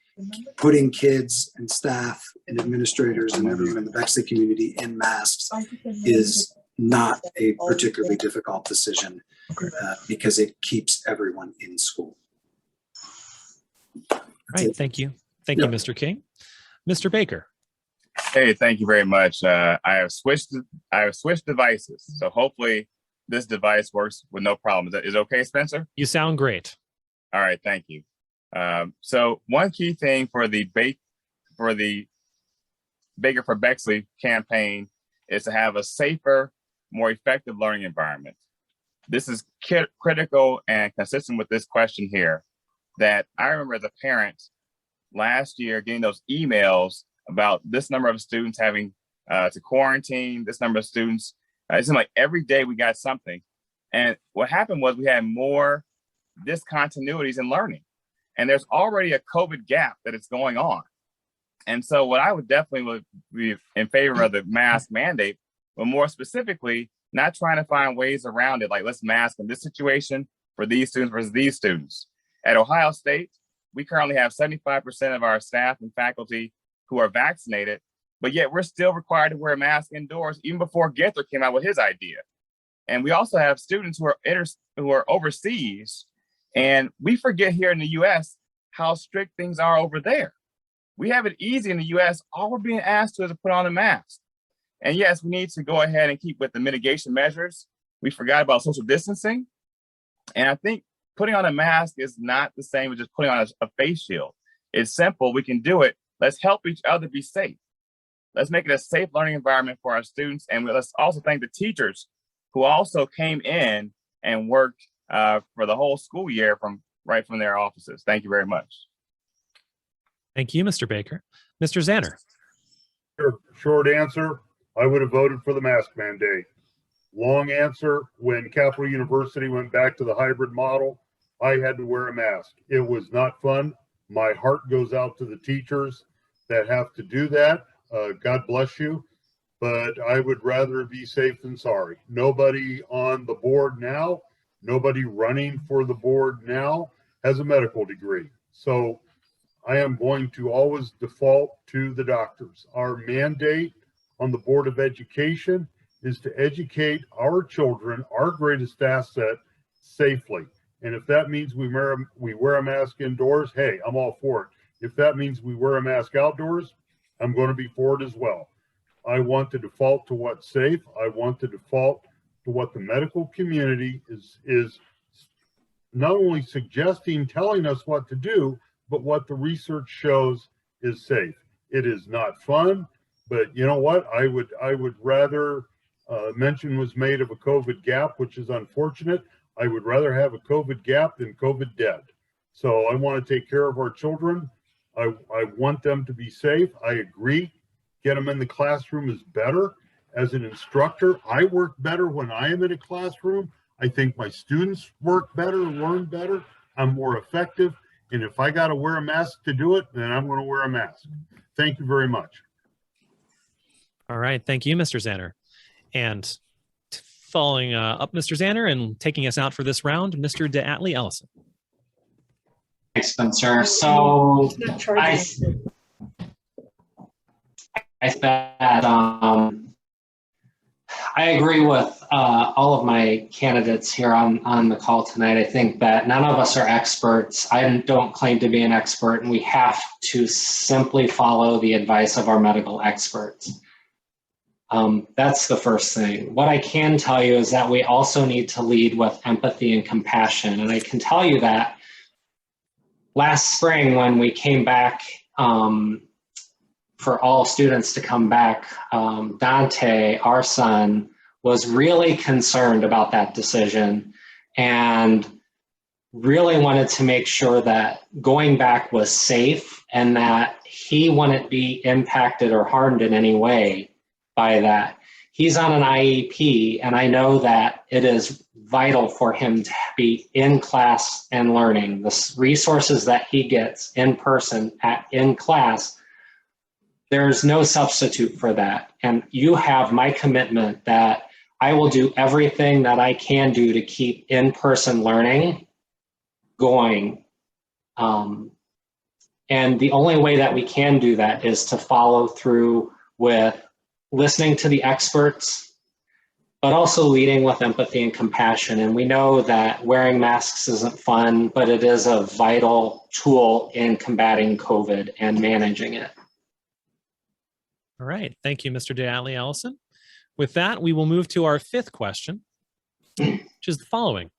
Putting kids and staff and administrators and everyone in the Bexley community in masks is not a particularly difficult decision because it keeps everyone in school. Right, thank you. Thank you, Mr. King. Mr. Baker. Hey, thank you very much. I have switched devices, so hopefully this device works with no problem. Is it okay, Spencer? You sound great. All right, thank you. So one key thing for the Baker for Bexley campaign is to have a safer, more effective learning environment. This is critical and consistent with this question here, that I remember as a parent last year getting those emails about this number of students having to quarantine, this number of students. It seemed like every day we got something. And what happened was we had more discontinuities in learning. And there's already a COVID gap that is going on. And so what I would definitely be in favor of the mask mandate, but more specifically, not trying to find ways around it, like let's mask in this situation for these students versus these students. At Ohio State, we currently have 75% of our staff and faculty who are vaccinated, but yet we're still required to wear a mask indoors even before Ginther came out with his idea. And we also have students who are overseas, and we forget here in the US how strict things are over there. We have it easy in the US. All we're being asked to is to put on a mask. And yes, we need to go ahead and keep with the mitigation measures. We forgot about social distancing. And I think putting on a mask is not the same as just putting on a face shield. It's simple, we can do it. Let's help each other be safe. Let's make it a safe learning environment for our students. And let's also thank the teachers who also came in and worked for the whole school year right from their offices. Thank you very much. Thank you, Mr. Baker. Mr. Zanner. Short answer, I would have voted for the mask mandate. Long answer, when Capital University went back to the hybrid model, I had to wear a mask. It was not fun. My heart goes out to the teachers that have to do that. God bless you. But I would rather be safe than sorry. Nobody on the board now, nobody running for the board now has a medical degree. So I am going to always default to the doctors. Our mandate on the Board of Education is to educate our children, our greatest asset, safely. And if that means we wear a mask indoors, hey, I'm all for it. If that means we wear a mask outdoors, I'm going to be for it as well. I want to default to what's safe. I want to default to what the medical community is not only suggesting, telling us what to do, but what the research shows is safe. It is not fun, but you know what? I would rather, mention was made of a COVID gap, which is unfortunate. I would rather have a COVID gap than COVID dead. So I want to take care of our children. I want them to be safe. I agree. Get them in the classroom is better. As an instructor, I work better when I am in a classroom. I think my students work better, learn better. I'm more effective. And if I got to wear a mask to do it, then I'm going to wear a mask. Thank you very much. All right. Thank you, Mr. Zanner. And following up Mr. Zanner and taking us out for this round, Mr. DeAtley Ellison. Thanks, Spencer. So I think that I agree with all of my candidates here on the call tonight. I think that none of us are experts. I don't claim to be an expert, and we have to simply follow the advice of our medical experts. That's the first thing. What I can tell you is that we also need to lead with empathy and compassion. And I can tell you that last spring when we came back for all students to come back, Dante, our son, was really concerned about that decision and really wanted to make sure that going back was safe and that he wouldn't be impacted or harmed in any way by that. He's on an IEP, and I know that it is vital for him to be in class and learning. The resources that he gets in person in class, there's no substitute for that. And you have my commitment that I will do everything that I can do to keep in-person learning going. And the only way that we can do that is to follow through with listening to the experts, but also leading with empathy and compassion. And we know that wearing masks isn't fun, but it is a vital tool in combating COVID and managing it. All right. Thank you, Mr. DeAtley Ellison. With that, we will move to our fifth question, which is the following.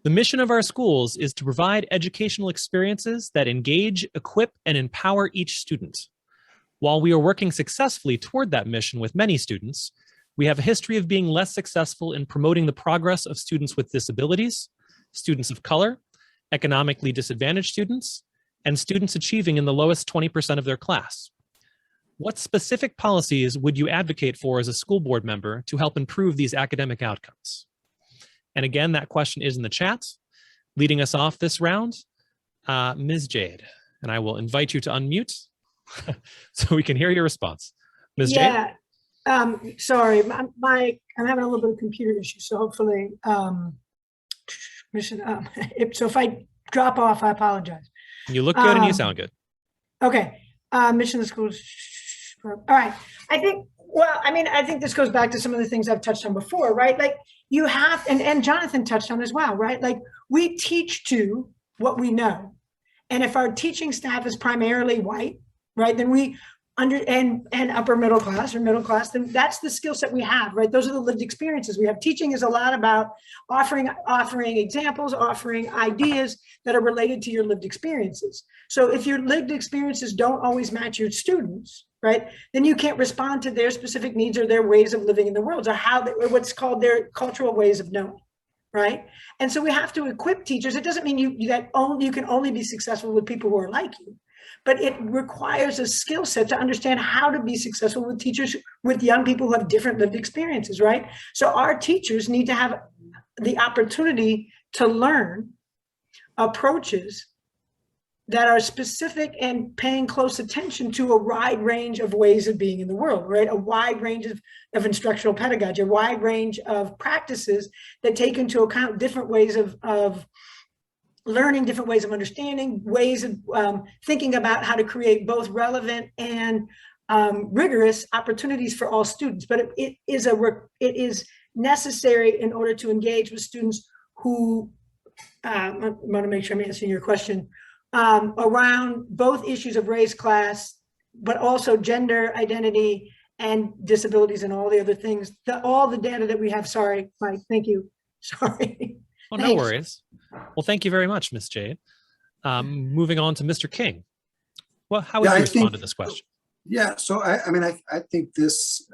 The mission of our schools is to provide educational experiences that engage, equip, and empower each student. While we are working successfully toward that mission with many students, we have a history of being less successful in promoting the progress of students with disabilities, students of color, economically disadvantaged students, and students achieving in the lowest 20% of their class. What specific policies would you advocate for as a school board member to help improve these academic outcomes? And again, that question is in the chat. Leading us off this round, Ms. Jade, and I will invite you to unmute so we can hear your response. Ms. Jade? Sorry, I'm having a little bit of computer issues, so hopefully, so if I drop off, I apologize. You look good and you sound good. Okay, mission of the schools. All right, I think this goes back to some of the things I've touched on before, right? Like you have, and Jonathan touched on as well, right? Like we teach to what we know. And if our teaching staff is primarily white, right, then we and upper middle class or middle class, then that's the skill set we have, right? Those are the lived experiences we have. Teaching is a lot about offering examples, offering ideas that are related to your lived experiences. So if your lived experiences don't always match your students, right, then you can't respond to their specific needs or their ways of living in the world, or what's called their cultural ways of knowing, right? And so we have to equip teachers. It doesn't mean you can only be successful with people who are like you, but it requires a skill set to understand how to be successful with teachers, with young people who have different lived experiences, right? So our teachers need to have the opportunity to learn approaches that are specific and paying close attention to a wide range of ways of being in the world, right? A wide range of instructional pedagogy, a wide range of practices that take into account different ways of learning, different ways of understanding, ways of thinking about how to create both relevant and rigorous opportunities for all students. But it is necessary in order to engage with students who, I want to make sure I'm answering your question, around both issues of race, class, but also gender identity and disabilities and all the other things, all the data that we have. Sorry, Mike, thank you. Sorry. Oh, no worries. Well, thank you very much, Ms. Jade. Moving on to Mr. King. Well, how would you respond to this question? Yeah, so I think this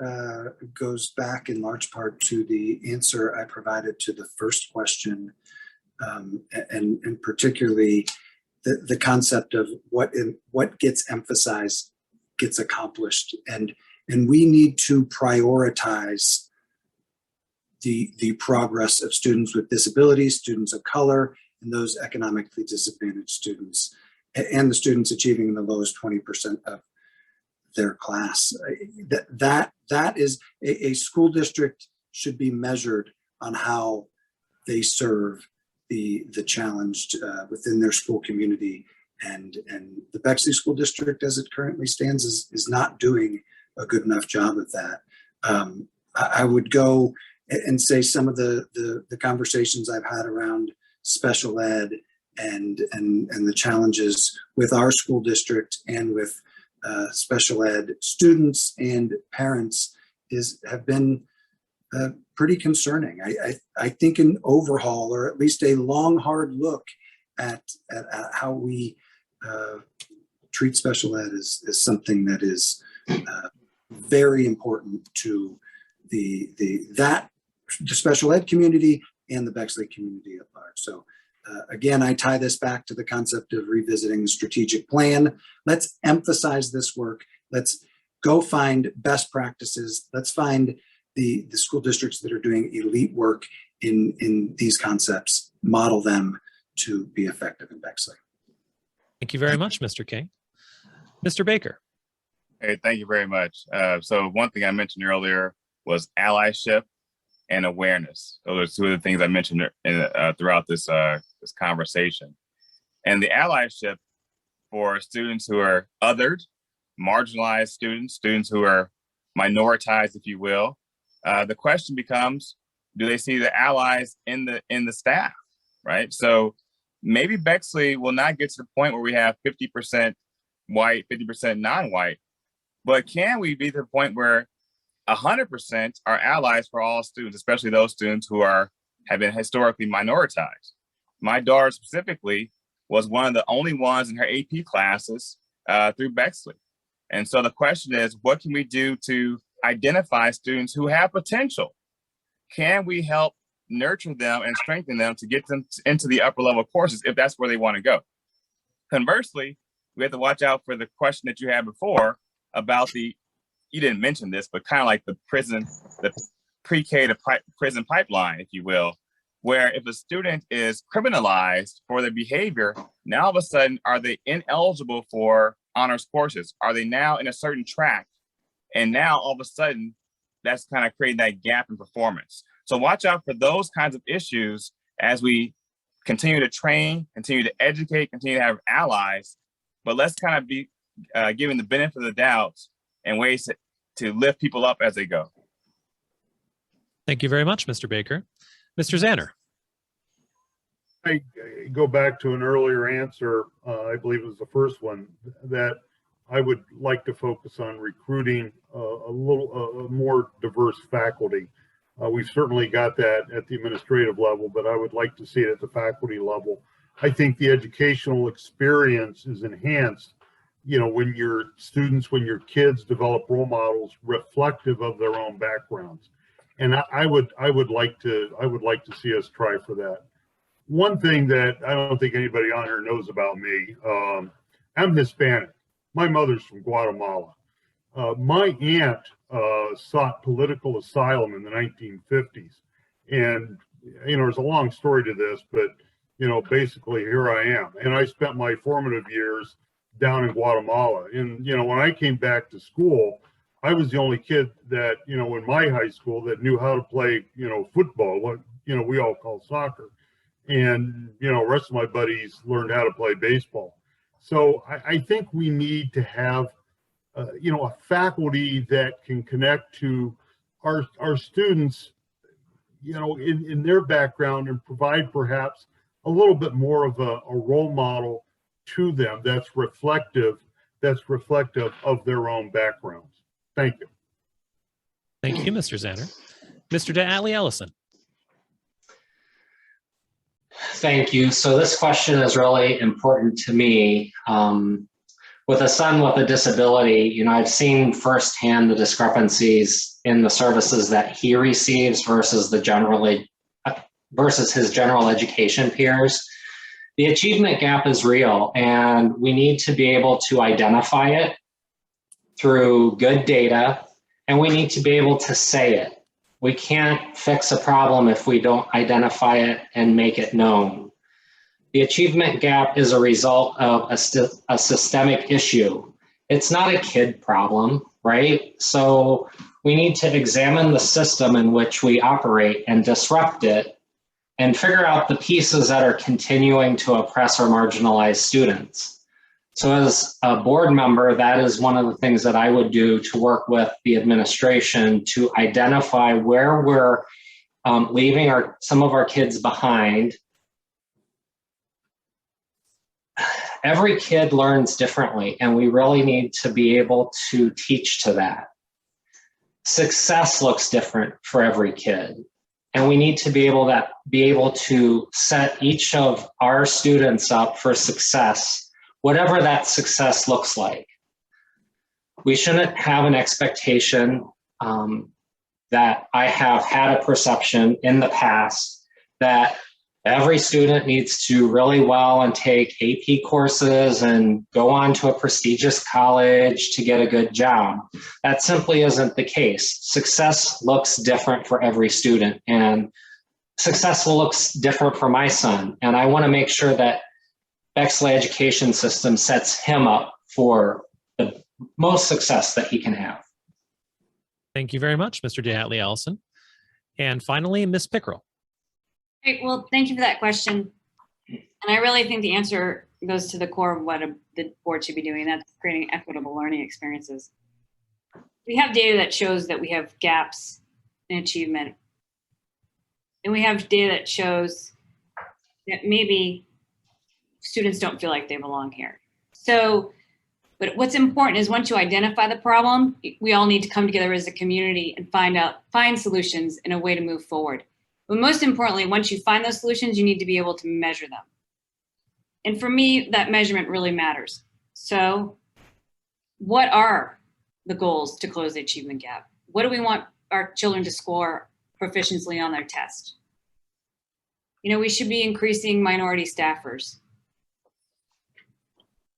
goes back in large part to the answer I provided to the first question, and particularly the concept of what gets emphasized gets accomplished, and we need to prioritize the progress of students with disabilities, students of color, and those economically disadvantaged students, and the students achieving the lowest 20% of their class. That is a school district should be measured on how they serve the challenged within their school community, and the Bexley School District, as it currently stands, is not doing a good enough job of that. I would go and say some of the conversations I've had around special ed and the challenges with our school district and with special ed students and parents have been pretty concerning. I think an overhaul, or at least a long, hard look at how we treat special ed is something that is very important to the special ed community and the Bexley community at large. So again, I tie this back to the concept of revisiting the strategic plan. Let's emphasize this work. Let's go find best practices. Let's find the school districts that are doing elite work in these concepts, model them to be effective in Bexley. Thank you very much, Mr. King. Mr. Baker. Hey, thank you very much. So one thing I mentioned earlier was allyship and awareness. Those are two of the things I mentioned throughout this conversation. And the allyship for students who are othered, marginalized students who are minoritized, if you will. The question becomes, do they see the allies in the staff, right? So maybe Bexley will not get to the point where we have 50% white, 50% non-white, but can we be to the point where 100% are allies for all students, especially those students who have been historically minoritized? My daughter specifically was one of the only ones in her AP classes through Bexley. And so the question is, what can we do to identify students who have potential? Can we help nurture them and strengthen them to get them into the upper level courses if that's where they want to go? Conversely, we have to watch out for the question that you had before about you didn't mention this, but kind of like the pre-K to prison pipeline, if you will, where if a student is criminalized for their behavior, now all of a sudden, are they ineligible for honors courses? Are they now in a certain track? And now all of a sudden, that's kind of creating that gap in performance. So watch out for those kinds of issues as we continue to train, continue to educate, continue to have allies, but let's kind of be giving the benefit of the doubt and ways to lift people up as they go. Thank you very much, Mr. Baker. Mr. Zanner. I go back to an earlier answer, I believe it was the first one, that I would like to focus on recruiting a more diverse faculty. We've certainly got that at the administrative level, but I would like to see it at the faculty level. I think the educational experience is enhanced, when your kids develop role models reflective of their own backgrounds. And I would like to see us try for that. One thing that I don't think anybody on here knows about me, I'm Hispanic. my mother's from Guatemala. My aunt sought political asylum in the 1950s. And, there's a long story to this, but, basically here I am. And I spent my formative years down in Guatemala. And, when I came back to school, I was the only kid that, in my high school that knew how to play, football, what, we all call soccer. And, the rest of my buddies learned how to play baseball. So I think we need to have, a faculty that can connect to our students, in their background and provide perhaps a little bit more of a role model to them that's reflective of their own backgrounds. Thank you. Thank you, Mr. Zanner. Mr. DeAtley Ellison. Thank you. So this question is really important to me. With a son with a disability, I've seen firsthand the discrepancies in the services that he receives versus his general education peers. The achievement gap is real, and we need to be able to identify it through good data, and we need to be able to say it. We can't fix a problem if we don't identify it and make it known. The achievement gap is a result of a systemic issue. It's not a kid problem, right? So we need to examine the system in which we operate and disrupt it and figure out the pieces that are continuing to oppress or marginalize students. So as a board member, that is one of the things that I would do to work with the administration to identify where we're leaving some of our kids behind. Every kid learns differently, and we really need to be able to teach to that. Success looks different for every kid, and we need to be able to set each of our students up for success, whatever that success looks like. We shouldn't have an expectation that I have had a perception in the past that every student needs to do really well and take AP courses and go on to a prestigious college to get a good job. That simply isn't the case. Success looks different for every student, and success looks different for my son. And I want to make sure that Bexley education system sets him up for the most success that he can have. Thank you very much, Mr. DeAtley Ellison. And finally, Ms. Pickrell. Great. Well, thank you for that question. And I really think the answer goes to the core of what the board should be doing. That's creating equitable learning experiences. We have data that shows that we have gaps in achievement. And we have data that shows that maybe students don't feel like they belong here. So, but what's important is once you identify the problem, we all need to come together as a community and find solutions and a way to move forward. But most importantly, once you find those solutions, you need to be able to measure them. And for me, that measurement really matters. So what are the goals to close the achievement gap? What do we want our children to score proficiently on their test? We should be increasing minority staffers.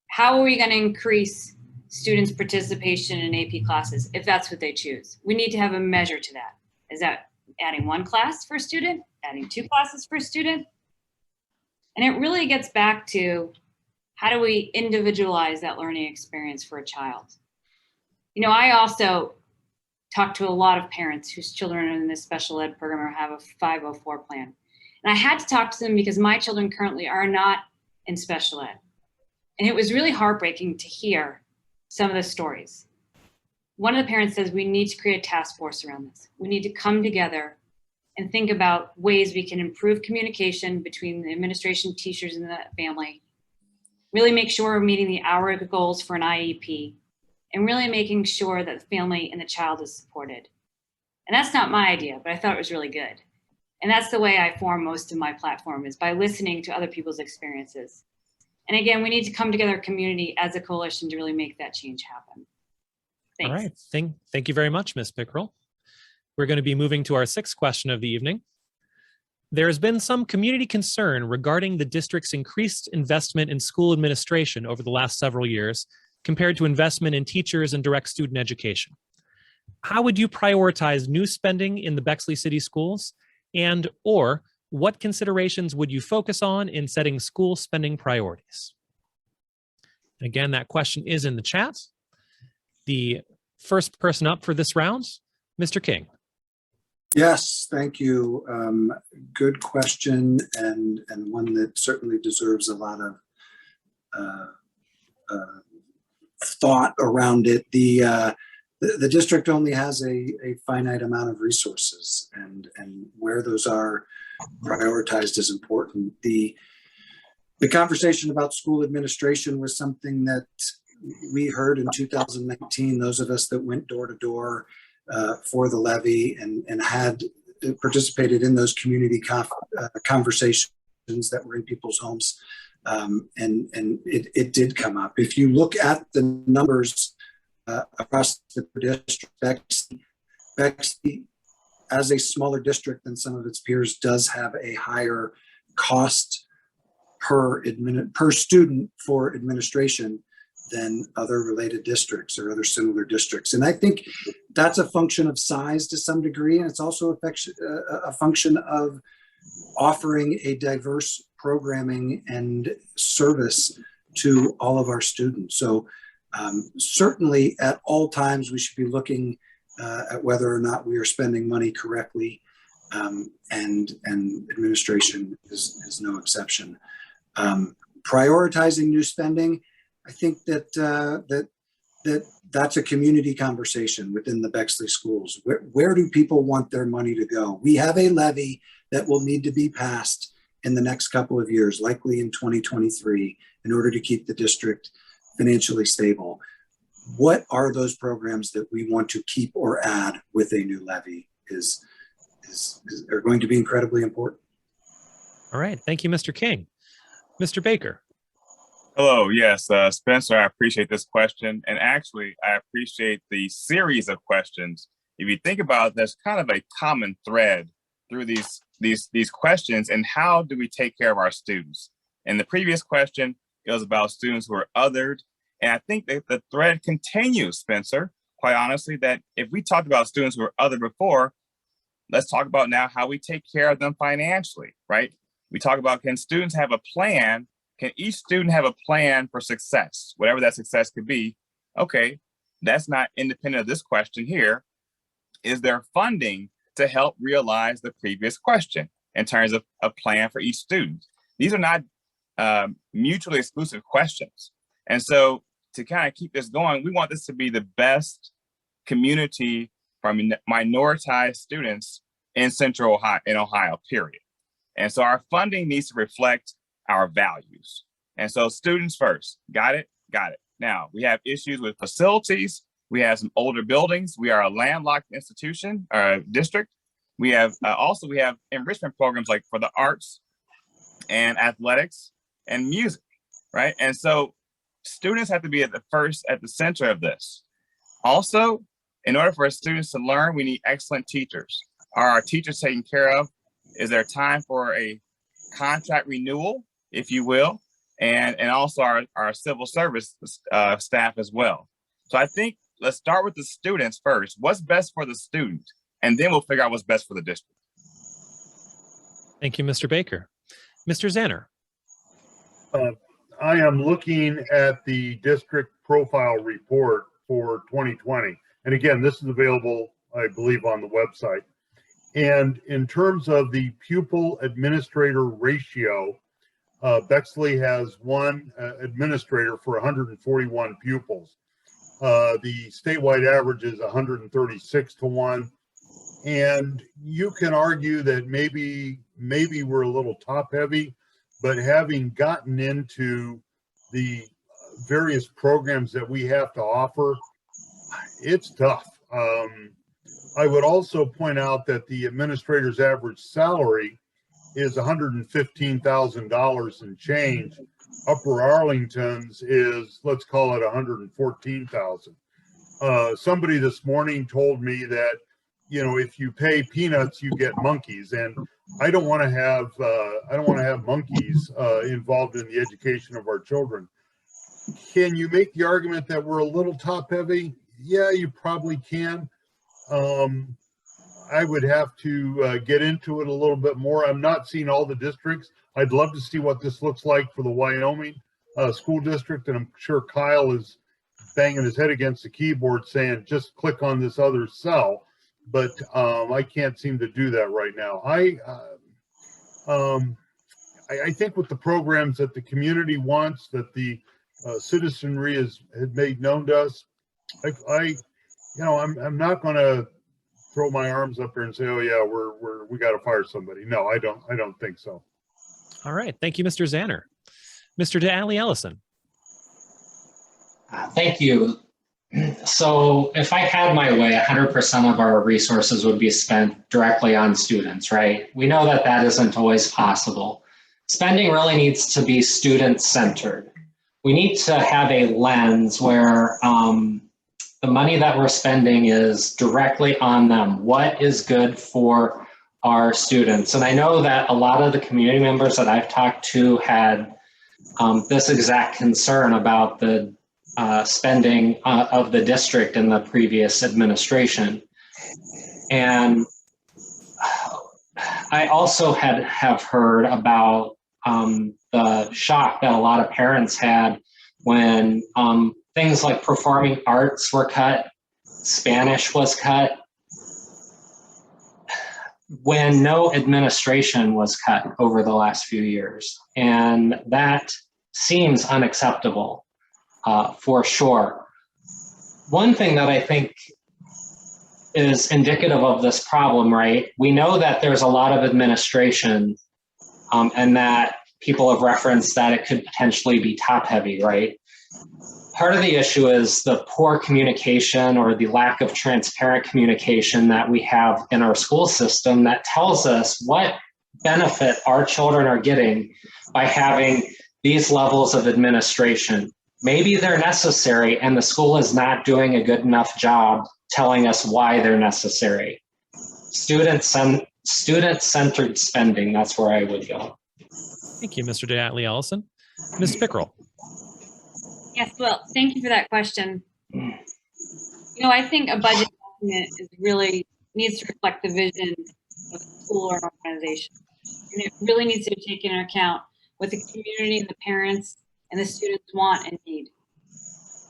How are we going to increase students' participation in AP classes if that's what they choose? We need to have a measure to that. Is that adding one class per student, adding 2 classes per student? And it really gets back to how do we individualize that learning experience for a child? I also talk to a lot of parents whose children are in this special ed program or have a 504 plan. And I had to talk to them because my children currently are not in special ed. And it was really heartbreaking to hear some of the stories. One of the parents says we need to create a task force around this. We need to come together and think about ways we can improve communication between the administration, teachers, and the family. Really make sure we're meeting the hour goals for an IEP, and really making sure that the family and the child is supported. And that's not my idea, but I thought it was really good. And that's the way I form most of my platform, is by listening to other people's experiences. And again, we need to come together, community, as a coalition to really make that change happen. Thanks. All right. Thank you very much, Ms. Pickrell. We're going to be moving to our 6th question of the evening. There has been some community concern regarding the district's increased investment in school administration over the last several years, compared to investment in teachers and direct student education? How would you prioritize new spending in the Bexley City Schools? And or what considerations would you focus on in setting school spending priorities? Again, that question is in the chat. The first person up for this round, Mr. King. Yes, thank you. Good question, and one that certainly deserves a lot of thought around it. The district only has a finite amount of resources, and where those are prioritized is important. The conversation about school administration was something that we heard in 2019, those of us that went door to door for the levy and had participated in those community conversations that were in people's homes. And it did come up. If you look at the numbers across the district, Bexley, as a smaller district than some of its peers, does have a higher cost per student for administration than other related districts or other similar districts. And I think that's a function of size to some degree. And it's also a function of offering a diverse programming and service to all of our students. So certainly at all times, we should be looking at whether or not we are spending money correctly, and administration is no exception. Prioritizing new spending, I think that's a community conversation within the Bexley schools. Where do people want their money to go? We have a levy that will need to be passed in the next couple of years, likely in 2023, in order to keep the district financially stable. What are those programs that we want to keep or add with a new levy are going to be incredibly important. All right, thank you, Mr. King. Mr. Baker. Hello, yes, Spencer, I appreciate this question. And actually, I appreciate the series of questions. If you think about it, there's kind of a common thread through these questions, and how do we take care of our students? And the previous question, it was about students who are othered. And I think that the thread continues, Spencer, quite honestly, that if we talked about students who were othered before, let's talk about now how we take care of them financially, right? We talk about, can students have a plan? Can each student have a plan for success, whatever that success could be? Okay, that's not independent of this question here. Is there funding to help realize the previous question in terms of a plan for each student? These are not mutually exclusive questions. And so to kind of keep this going, we want this to be the best community for minoritized students in Central Ohio, period. And so our funding needs to reflect our values. And so students first, got it? Got it. Now, we have issues with facilities. We have some older buildings. We are a landlocked institution, district. We have we have enrichment programs like for the arts and athletics and music, right? And so students have to be at the center of this. Also, in order for our students to learn, we need excellent teachers. Are our teachers taken care of? Is there time for a contract renewal, if you will? And also our civil service staff as well. So I think let's start with the students first. What's best for the student? And then we'll figure out what's best for the district. Thank you, Mr. Baker. Mr. Zanner. I am looking at the district profile report for 2020. And again, this is available, I believe, on the website. And in terms of the pupil administrator ratio, Bexley has one administrator for 141 pupils. The statewide average is 136 to 1. And you can argue that maybe we're a little top heavy, but having gotten into the various programs that we have to offer, it's tough. I would also point out that the administrator's average salary is $115,000 and change. Upper Arlington's is, let's call it $114,000. Somebody this morning told me that, you know, if you pay peanuts, you get monkeys, and I don't want to have monkeys involved in the education of our children. Can you make the argument that we're a little top heavy? Yeah, you probably can. I would have to get into it a little bit more. I'm not seeing all the districts. I'd love to see what this looks like for the Wyoming school district. And I'm sure Kyle is banging his head against the keyboard saying, just click on this other cell. But I can't seem to do that right now. I think with the programs that the community wants, that the citizenry has made known to us, I'm not going to throw my arms up there and say, oh yeah, we got to fire somebody. No, I don't think so. All right. Thank you, Mr. Zanner. Mr. DeAllie Ellison. Thank you. So if I had my way, 100% of our resources would be spent directly on students, right? We know that that isn't always possible. Spending really needs to be student-centered. We need to have a lens where the money that we're spending is directly on them. What is good for our students? And I know that a lot of the community members that I've talked to had this exact concern about the spending of the district in the previous administration. And I also have heard about the shock that a lot of parents had when things like performing arts were cut, Spanish was cut, when no administration was cut over the last few years. And that seems unacceptable for sure. One thing that I think is indicative of this problem, right? We know that there's a lot of administration and that people have referenced that it could potentially be top heavy, right? Part of the issue is the poor communication or the lack of transparent communication that we have in our school system that tells us what benefit our children are getting by having these levels of administration. Maybe they're necessary and the school is not doing a good enough job telling us why they're necessary. Student-centered spending, that's where I would go. Thank you, Mr. DeAtlee Ellison. Ms. Pickrell. Yes, well, thank you for that question. I think a budget document needs to reflect the vision of the school or organization. And it really needs to take into account what the community and the parents and the students want and need.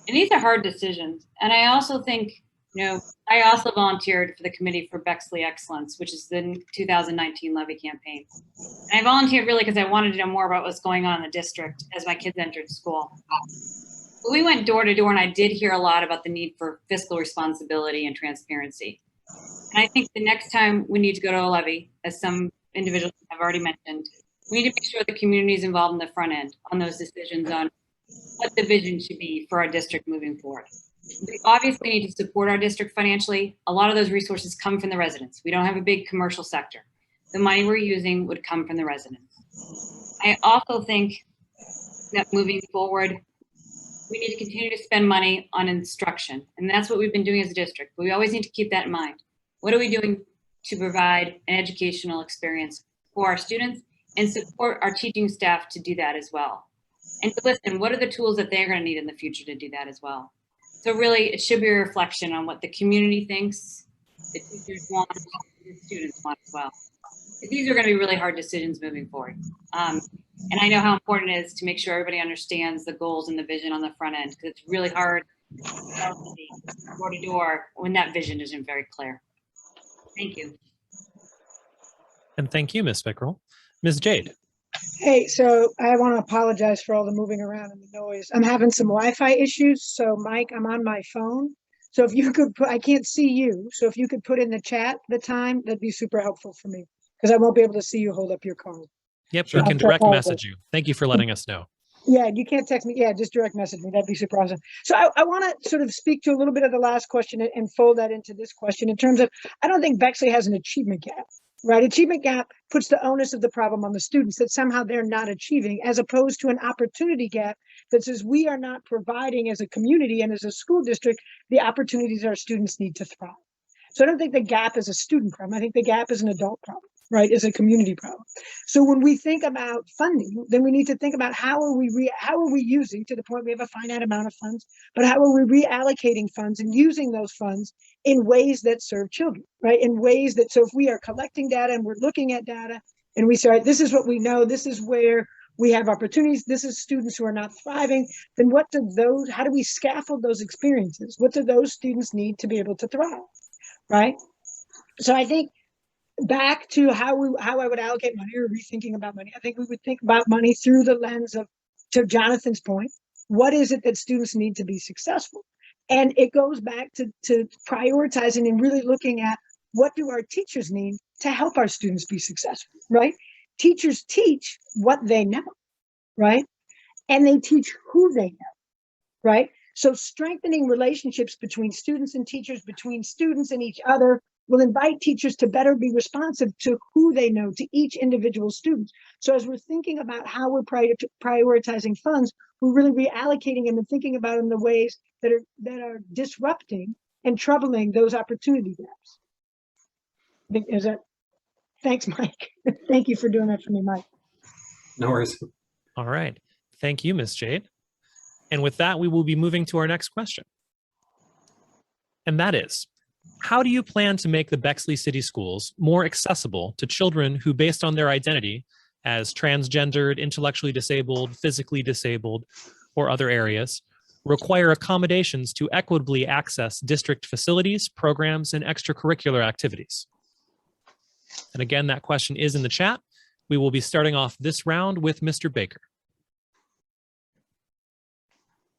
And these are hard decisions. And I also think, I also volunteered for the Committee for Bexley Excellence, which is the 2019 levy campaign. And I volunteered really because I wanted to know more about what's going on in the district as my kids entered school. But we went door to door, and I did hear a lot about the need for fiscal responsibility and transparency. And I think the next time we need to go to a levy, as some individuals have already mentioned, we need to make sure the community is involved in the front end on those decisions on what the vision should be for our district moving forward. We obviously need to support our district financially. A lot of those resources come from the residents. We don't have a big commercial sector. The money we're using would come from the residents. I also think that moving forward, we need to continue to spend money on instruction. And that's what we've been doing as a district. But we always need to keep that in mind. What are we doing to provide an educational experience for our students and support our teaching staff to do that as well? And to listen, what are the tools that they're going to need in the future to do that as well? So really, it should be a reflection on what the community thinks, the teachers want, the students want as well. These are going to be really hard decisions moving forward. And I know how important it is to make sure everybody understands the goals and the vision on the front end, because it's really hard door to door when that vision isn't very clear. Thank you. And thank you, Ms. Pickrell. Ms. Jade. Hey, so I want to apologize for all the moving around and the noise. I'm having some Wi-Fi issues. So Mike, I'm on my phone. So if you could put, I can't see you. So if you could put in the chat the time, that'd be super helpful for me, because I won't be able to see you hold up your card. Yep, we can direct message you. Thank you for letting us know. Yeah, you can't text me. Yeah, just direct message me. That'd be super awesome. So I want to sort of speak to a little bit of the last question and fold that into this question in terms of, I don't think Bexley has an achievement gap, right? Achievement gap puts the onus of the problem on the students that somehow they're not achieving, as opposed to an opportunity gap that says we are not providing as a community and as a school district the opportunities our students need to thrive. So I don't think the gap is a student problem. I think the gap is an adult problem. right, is a community problem. So when we think about funding, then we need to think about how are we using, to the point we have a finite amount of funds, but how are we reallocating funds and using those funds in ways that serve children, right? In ways that, so if we are collecting data and we're looking at data and we say, right, this is what we know, this is where we have opportunities, this is students who are not thriving, then how do we scaffold those experiences? What do those students need to be able to thrive, right? So I think back to how I would allocate money or rethinking about money, I think we would think about money through the lens of, to Jonathan's point, what is it that students need to be successful? And it goes back to prioritizing and really looking at what do our teachers need to help our students be successful, right? Teachers teach what they know, right? And they teach who they know, right? So strengthening relationships between students and teachers, between students and each other, will invite teachers to better be responsive to who they know, to each individual student. So as we're thinking about how we're prioritizing funds, we're really reallocating them and thinking about them in the ways that are disrupting and troubling those opportunity gaps. Is that? Thanks, Mike. Thank you for doing that for me, Mike. No worries. All right. Thank you, Ms. Jade. And with that, we will be moving to our next question. And that is, how do you plan to make the Bexley City Schools more accessible to children who, based on their identity as transgendered, intellectually disabled, physically disabled, or other areas, require accommodations to equitably access district facilities, programs, and extracurricular activities? And again, that question is in the chat. We will be starting off this round with Mr. Baker.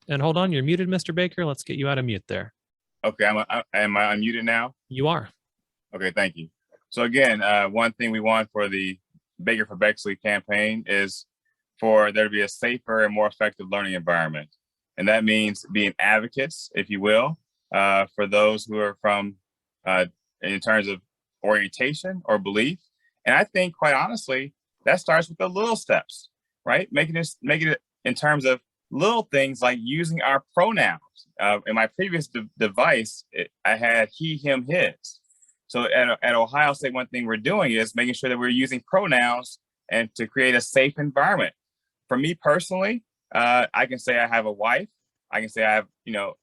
And hold on, you're muted, Mr. Baker. Let's get you out of mute there. Okay, am I unmuted now? You are. Okay, thank you. So again, one thing we want for the Baker for Bexley campaign is for there to be a safer and more effective learning environment. And that means being advocates, if you will, for those who are from, in terms of orientation or belief. And I think, quite honestly, that starts with the little steps, right? Making it in terms of little things like using our pronouns. In my previous device, I had he, him, his. So at Ohio State, one thing we're doing is making sure that we're using pronouns and to create a safe environment. For me personally, I can say I have a wife. I can say I have,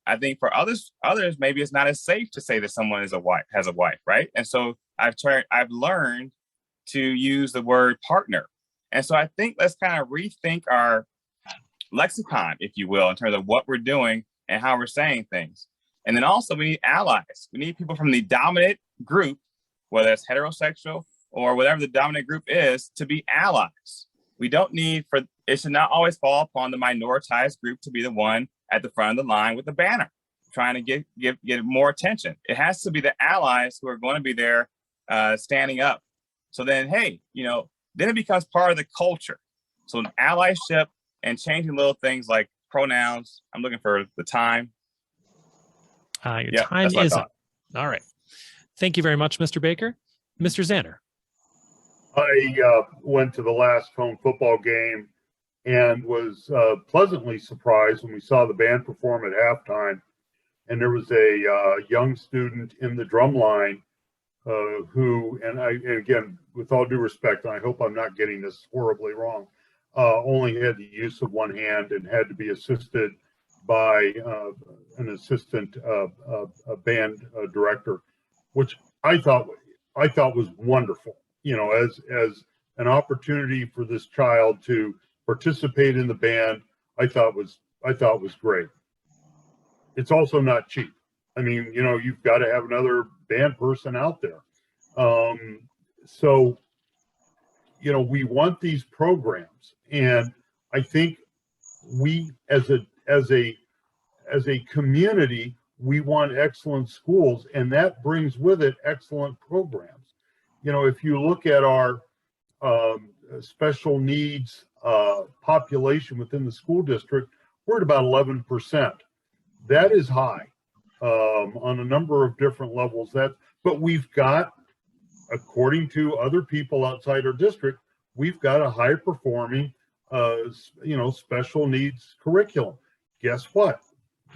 I think for others, maybe it's not as safe to say that someone has a wife, right? And so I've learned to use the word partner. And so I think let's kind of rethink our lexicon, if you will, in terms of what we're doing and how we're saying things. And then also we need allies. We need people from the dominant group, whether it's heterosexual or whatever the dominant group is, to be allies. We don't need it should not always fall upon the minoritized group to be the one at the front of the line with the banner, trying to get more attention. It has to be the allies who are going to be there standing up. So then, hey, then it becomes part of the culture. So an allyship and changing little things like pronouns. I'm looking for the time. Your time is up. All right. Thank you very much, Mr. Baker. Mr. Zander. I went to the last home football game and was pleasantly surprised when we saw the band perform at halftime. And there was a young student in the drum line who, and again, with all due respect, and I hope I'm not getting this horribly wrong, only had the use of one hand and had to be assisted by an assistant band director, which I thought was wonderful. As an opportunity for this child to participate in the band, I thought was great. It's also not cheap. I mean, you've got to have another band person out there. So, we want these programs, and I think we, as a community, we want excellent schools, and that brings with it excellent programs. If you look at our special needs population within the school district, we're at about 11%. That is high on a number of different levels. But we've got, according to other people outside our district, we've got a high performing, special needs curriculum. Guess what?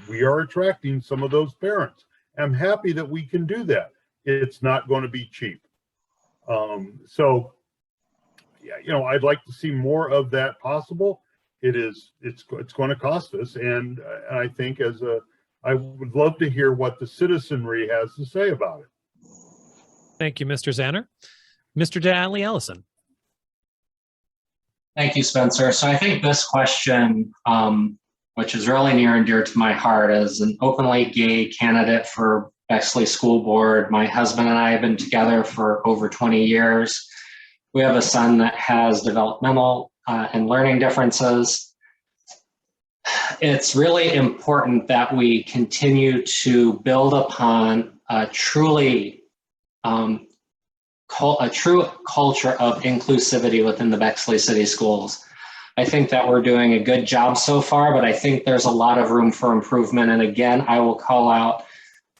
We are attracting some of those parents. I'm happy that we can do that. It's not going to be cheap. So, yeah, you know, I'd like to see more of that possible. It's going to cost us, and I think I would love to hear what the citizenry has to say about it. Thank you, Mr. Zanner. Mr. Daly Ellison. Thank you, Spencer. So I think this question, which is really near and dear to my heart, as an openly gay candidate for Bexley School Board, my husband and I have been together for over 20 years. We have a son that has developmental and learning differences. It's really important that we continue to build upon a true culture of inclusivity within the Bexley City Schools. I think that we're doing a good job so far, but I think there's a lot of room for improvement. And again, I will call out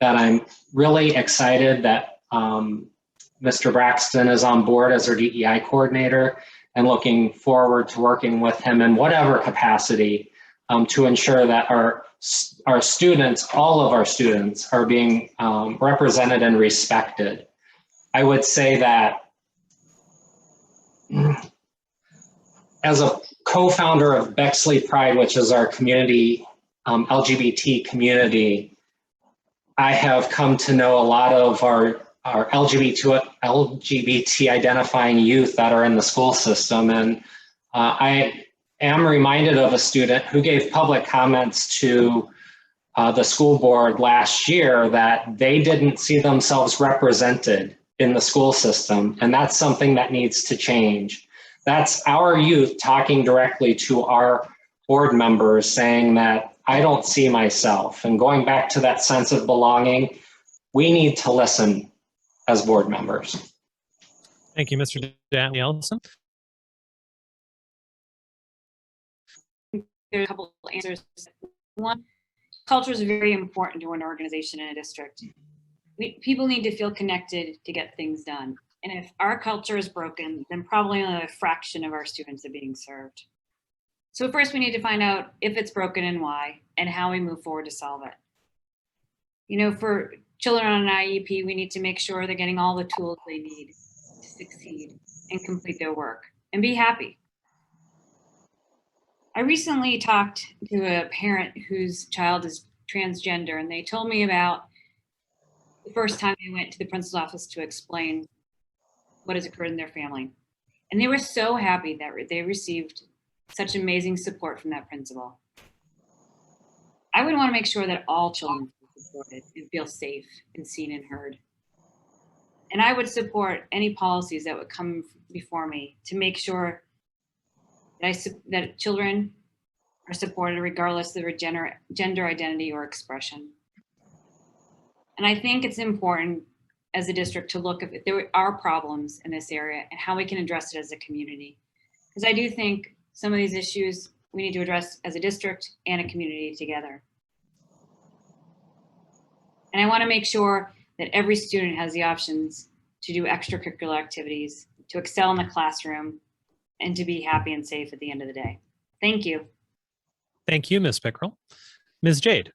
that I'm really excited that Mr. Braxton is on board as our DEI coordinator, and looking forward to working with him in whatever capacity to ensure that our students, all of our students, are being represented and respected. I would say that as a co-founder of Bexley Pride, which is our community, LGBT community, I have come to know a lot of our LGBT identifying youth that are in the school system. And I am reminded of a student who gave public comments to the school board last year that they didn't see themselves represented in the school system. And that's something that needs to change. That's our youth talking directly to our board members saying that I don't see myself. And going back to that sense of belonging, we need to listen as board members. Thank you, Mr. Daly Ellison. There's a couple of answers. One, culture is very important to an organization and a district. People need to feel connected to get things done. And if our culture is broken, then probably only a fraction of our students are being served. So first we need to find out if it's broken and why, and how we move forward to solve it. You know, for children on an IEP, we need to make sure they're getting all the tools they need to succeed and complete their work and be happy. I recently talked to a parent whose child is transgender, and they told me about the first time they went to the principal's office to explain what has occurred in their family. And they were so happy that they received such amazing support from that principal. I would want to make sure that all children feel supported and feel safe and seen and heard. And I would support any policies that would come before me to make sure that children are supported regardless of their gender identity or expression. And I think it's important as a district to look if there are problems in this area and how we can address it as a community. Because I do think some of these issues we need to address as a district and a community together. And I want to make sure that every student has the options to do extracurricular activities, to excel in the classroom, and to be happy and safe at the end of the day. Thank you. Thank you, Ms. Pickrell. Ms. Jade.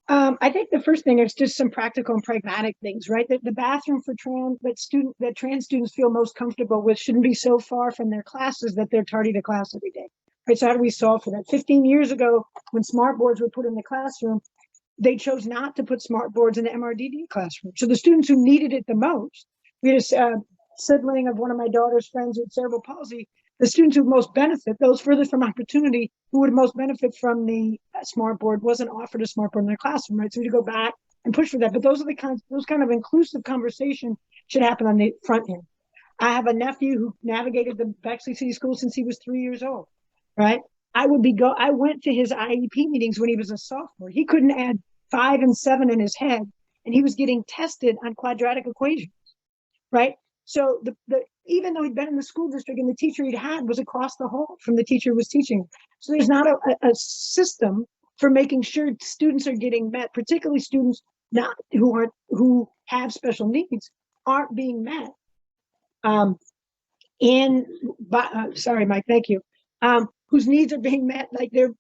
I think the first thing is just some practical and pragmatic things, right? That the bathroom for that trans students feel most comfortable with shouldn't be so far from their classes that they're tardy to class every day. Right? So how do we solve for that? 15 years ago, when smart boards were put in the classroom, they chose not to put smart boards in the MRDD classroom. So the students who needed it the most, we had a sibling of one of my daughter's friends with cerebral palsy. The students who most benefit, those furthest from opportunity, who would most benefit from the smart board, wasn't offered a smart board in their classroom, right? So we need to go back and push for that. But those kind of inclusive conversation should happen on the front end. I have a nephew who navigated the Bexley City Schools since he was 3 years old, right? I went to his IEP meetings when he was a sophomore. He couldn't add 5 and 7 in his head, and he was getting tested on quadratic equations, right? So even though he'd been in the school district and the teacher he'd had was across the hall from the teacher who was teaching. So there's not a system for making sure students are getting met, particularly students who have special needs aren't being met. Sorry, Mike, thank you. Whose needs are being met, like they're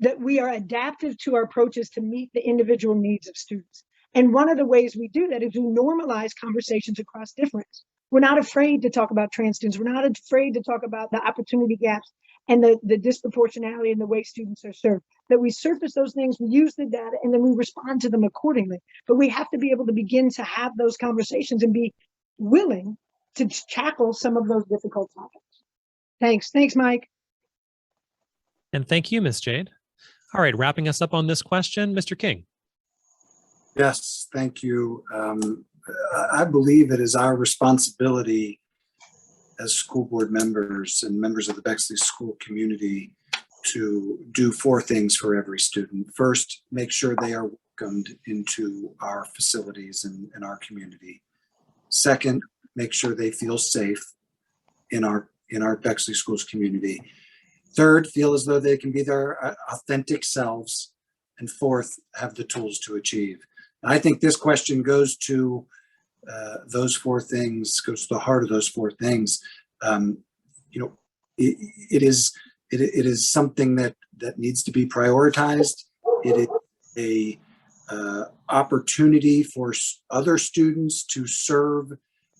that we are adaptive to our approaches to meet the individual needs of students. And one of the ways we do that is we normalize conversations across difference. We're not afraid to talk about trans students. We're not afraid to talk about the opportunity gaps and the disproportionality in the way students are served. That we surface those things, we use the data, and then we respond to them accordingly. But we have to be able to begin to have those conversations and be willing to tackle some of those difficult topics. Thanks. Thanks, Mike. And thank you, Ms. Jade. All right, wrapping us up on this question, Mr. King. Yes, thank you. I believe it is our responsibility as school board members and members of the Bexley school community to do 4 things for every student. First, make sure they are welcomed into our facilities and our community. Second, make sure they feel safe in our Bexley schools community. Third, feel as though they can be their authentic selves. And fourth, have the tools to achieve. And I think this question goes to those 4 things, goes to the heart of those 4 things. It is something that needs to be prioritized. It is a opportunity for other students to serve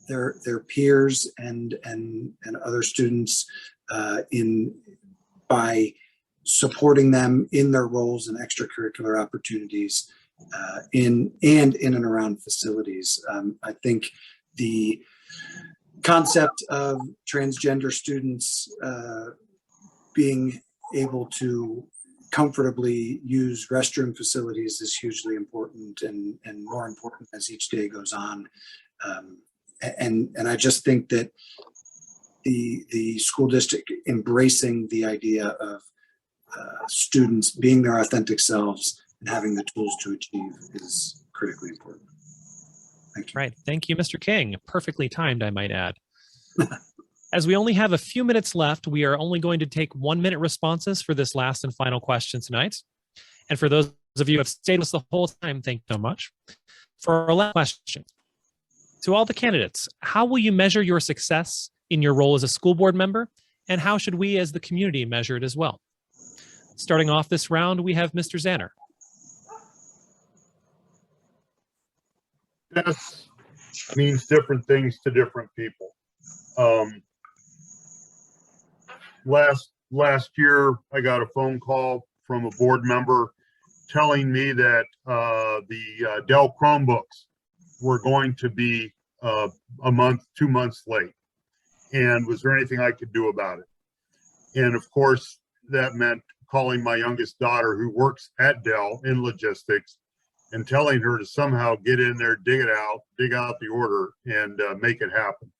their peers and other students by supporting them in their roles and extracurricular opportunities in and around facilities. I think the concept of transgender students being able to comfortably use restroom facilities is hugely important and more important as each day goes on. And I just think that the school district embracing the idea of students being their authentic selves and having the tools to achieve is critically important. Thank you. Right. Thank you, Mr. King. Perfectly timed, I might add. As we only have a few minutes left, we are only going to take 1-minute responses for this last and final question tonight. And for those of you who have stayed with us the whole time, thank you so much. For our last question, to all the candidates, how will you measure your success in your role as a school board member? And how should we as the community measure it as well? Starting off this round, we have Mr. Zanner. Success means different things to different people. Last year, I got a phone call from a board member telling me that the Dell Chromebooks were going to be a month, 2 months late. And was there anything I could do about it? And of course, that meant calling my youngest daughter, who works at Dell in logistics, and telling her to somehow get in there, dig out the order, and make it happen.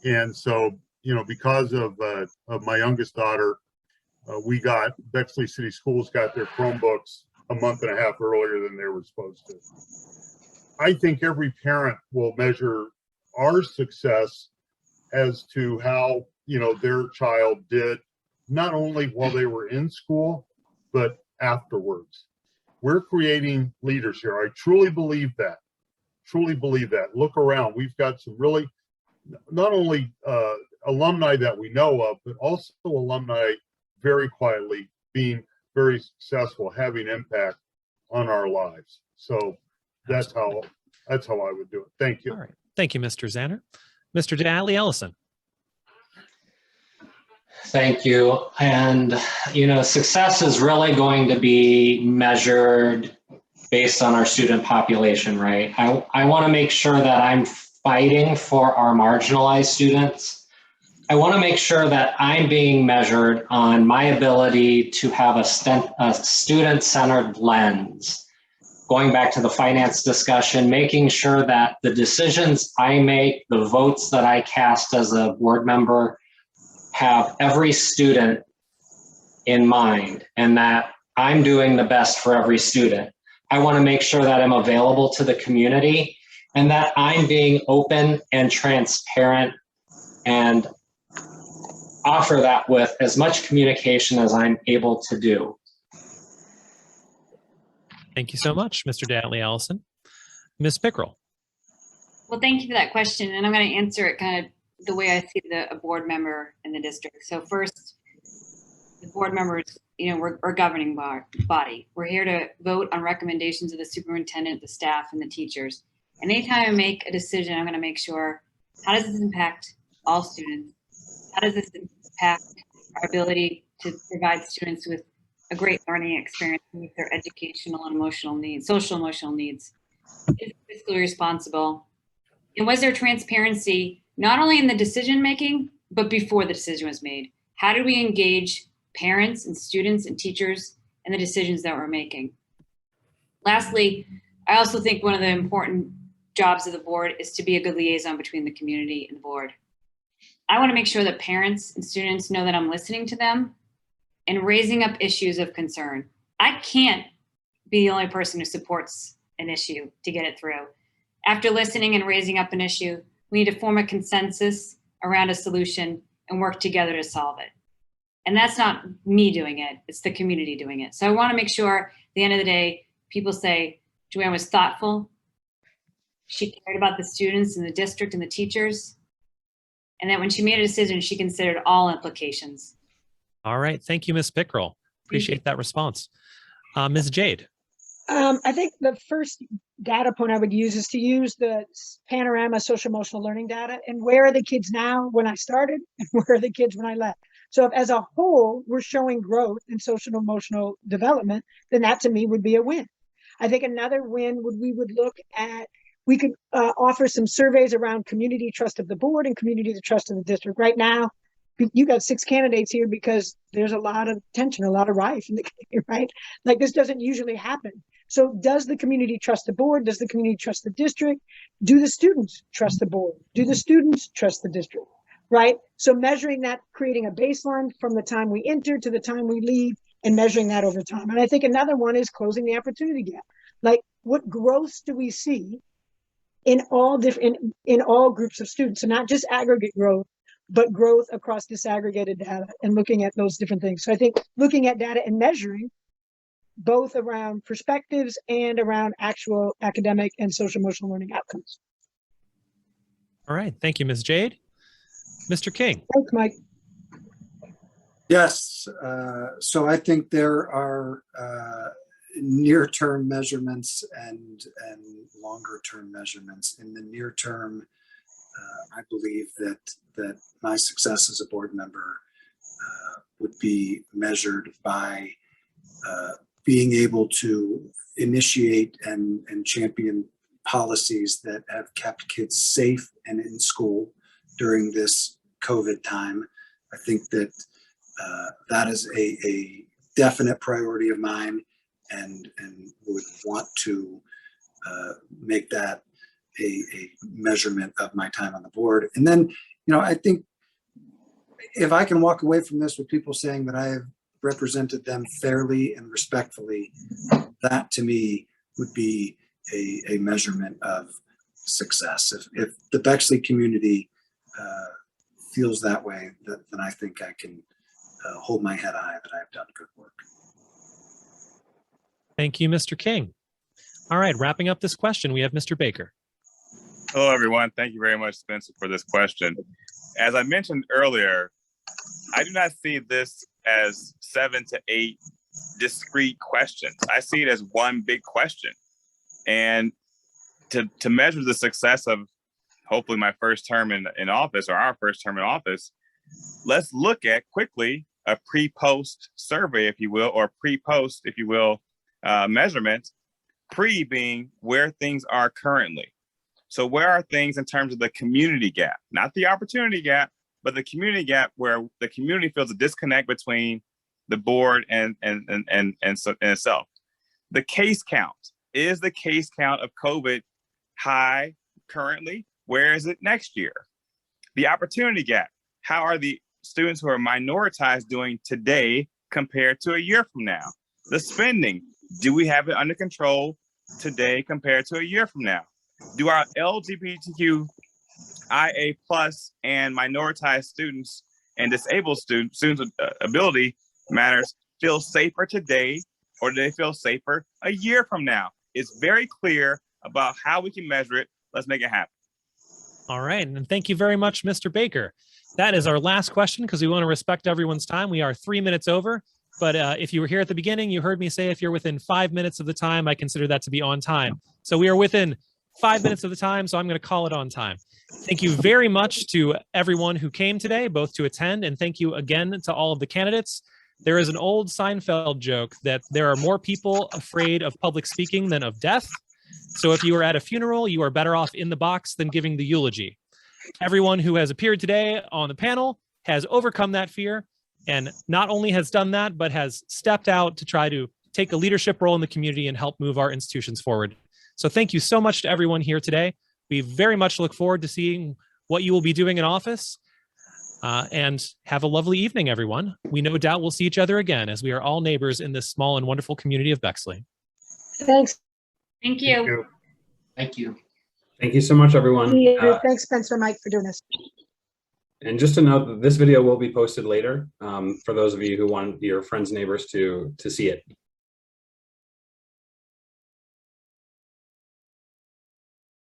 And so, because of my youngest daughter, Bexley City Schools got their Chromebooks a month and a half earlier than they were supposed to. I think every parent will measure our success as to how, their child did, not only while they were in school, but afterwards. We're creating leaders here. I truly believe that. Look around. We've got some really, not only alumni that we know of, but also alumni very quietly being very successful, having impact on our lives. So that's how I would do it. Thank you. All right. Thank you, Mr. Zanner. Mr. Datley Ellison. Thank you. And, success is really going to be measured based on our student population, right? I want to make sure that I'm fighting for our marginalized students. I want to make sure that I'm being measured on my ability to have a student-centered lens. Going back to the finance discussion, making sure that the decisions I make, the votes that I cast as a board member, have every student in mind and that I'm doing the best for every student. I want to make sure that I'm available to the community and that I'm being open and transparent and offer that with as much communication as I'm able to do. Thank you so much, Mr. Datley Ellison. Ms. Pickrell. Well, thank you for that question. And I'm going to answer it kind of the way I see a board member in the district. So first, the board members we're governing body. We're here to vote on recommendations of the superintendent, the staff, and the teachers. And anytime I make a decision, I'm going to make sure, how does this impact all students? How does this impact our ability to provide students with a great learning experience to meet their educational and emotional needs, social emotional needs? Is it fiscally responsible? And was there transparency, not only in the decision making, but before the decision was made? How do we engage parents and students and teachers in the decisions that we're making? Lastly, I also think one of the important jobs of the board is to be a good liaison between the community and the board. I want to make sure that parents and students know that I'm listening to them and raising up issues of concern. I can't be the only person who supports an issue to get it through. After listening and raising up an issue, we need to form a consensus around a solution and work together to solve it. And that's not me doing it, it's the community doing it. So I want to make sure at the end of the day, people say, Joanne was thoughtful. She cared about the students and the district and the teachers. And that when she made a decision, she considered all implications. All right. Thank you, Ms. Pickrell. Appreciate that response. Ms. Jade. I think the first data point I would use is to use the panorama social emotional learning data and where are the kids now when I started and where are the kids when I left. So if as a whole, we're showing growth in social emotional development, then that to me would be a win. I think another win we could offer some surveys around community trust of the board and community trust of the district. Right now, you got 6 candidates here because there's a lot of tension, a lot of rife in the community, right? Like this doesn't usually happen. So does the community trust the board? Does the community trust the district? Do the students trust the board? Do the students trust the district, right? So measuring that, creating a baseline from the time we enter to the time we leave and measuring that over time. And I think another one is closing the opportunity gap. Like what growth do we see in all groups of students? So not just aggregate growth, but growth across disaggregated data and looking at those different things. So I think looking at data and measuring both around perspectives and around actual academic and social emotional learning outcomes. All right. Thank you, Ms. Jade. Mr. King. Thanks, Mike. Yes, so I think there are near-term measurements and longer-term measurements. In the near term, I believe that my success as a board member would be measured by being able to initiate and champion policies that have kept kids safe and in school during this COVID time. I think that that is a definite priority of mine and would want to make that a measurement of my time on the board. And then, I think if I can walk away from this with people saying that I have represented them fairly and respectfully, that to me would be a measurement of success. If the Bexley community feels that way, then I think I can hold my head high that I've done good work. Thank you, Mr. King. All right, wrapping up this question, we have Mr. Baker. Hello, everyone. Thank you very much, Spencer, for this question. As I mentioned earlier, I do not see this as 7 to 8 discrete questions. I see it as one big question. And to measure the success of hopefully my first term in office, or our first term in office, let's look at quickly a pre-post survey, if you will, or pre-post, if you will, measurement, pre being where things are currently. So where are things in terms of the community gap, not the opportunity gap, but the community gap where the community feels a disconnect between the board and itself. The case count, is the case count of COVID high currently? Where is it next year? The opportunity gap, how are the students who are minoritized doing today compared to a year from now? The spending, do we have it under control today compared to a year from now? Do our LGBTQIA+ and minoritized students and disabled students with ability matters feel safer today, or do they feel safer a year from now? It's very clear about how we can measure it. Let's make it happen. All right, and thank you very much, Mr. Baker. That is our last question because we want to respect everyone's time. We are 3 minutes over. But if you were here at the beginning, you heard me say if you're within 5 minutes of the time, I consider that to be on time. So we are within 5 minutes of the time, so I'm going to call it on time. Thank you very much to everyone who came today, both to attend, and thank you again to all of the candidates. There is an old Seinfeld joke that there are more people afraid of public speaking than of death. So if you are at a funeral, you are better off in the box than giving the eulogy. Everyone who has appeared today on the panel has overcome that fear and not only has done that, but has stepped out to try to take a leadership role in the community and help move our institutions forward. So thank you so much to everyone here today. We very much look forward to seeing what you will be doing in office. And have a lovely evening, everyone. We no doubt will see each other again as we are all neighbors in this small and wonderful community of Bexley. Thanks. Thank you. Thank you. Thank you so much, everyone. Thanks, Spencer, Mike, for doing this. And just to note that this video will be posted later for those of you who want your friends, neighbors to see it.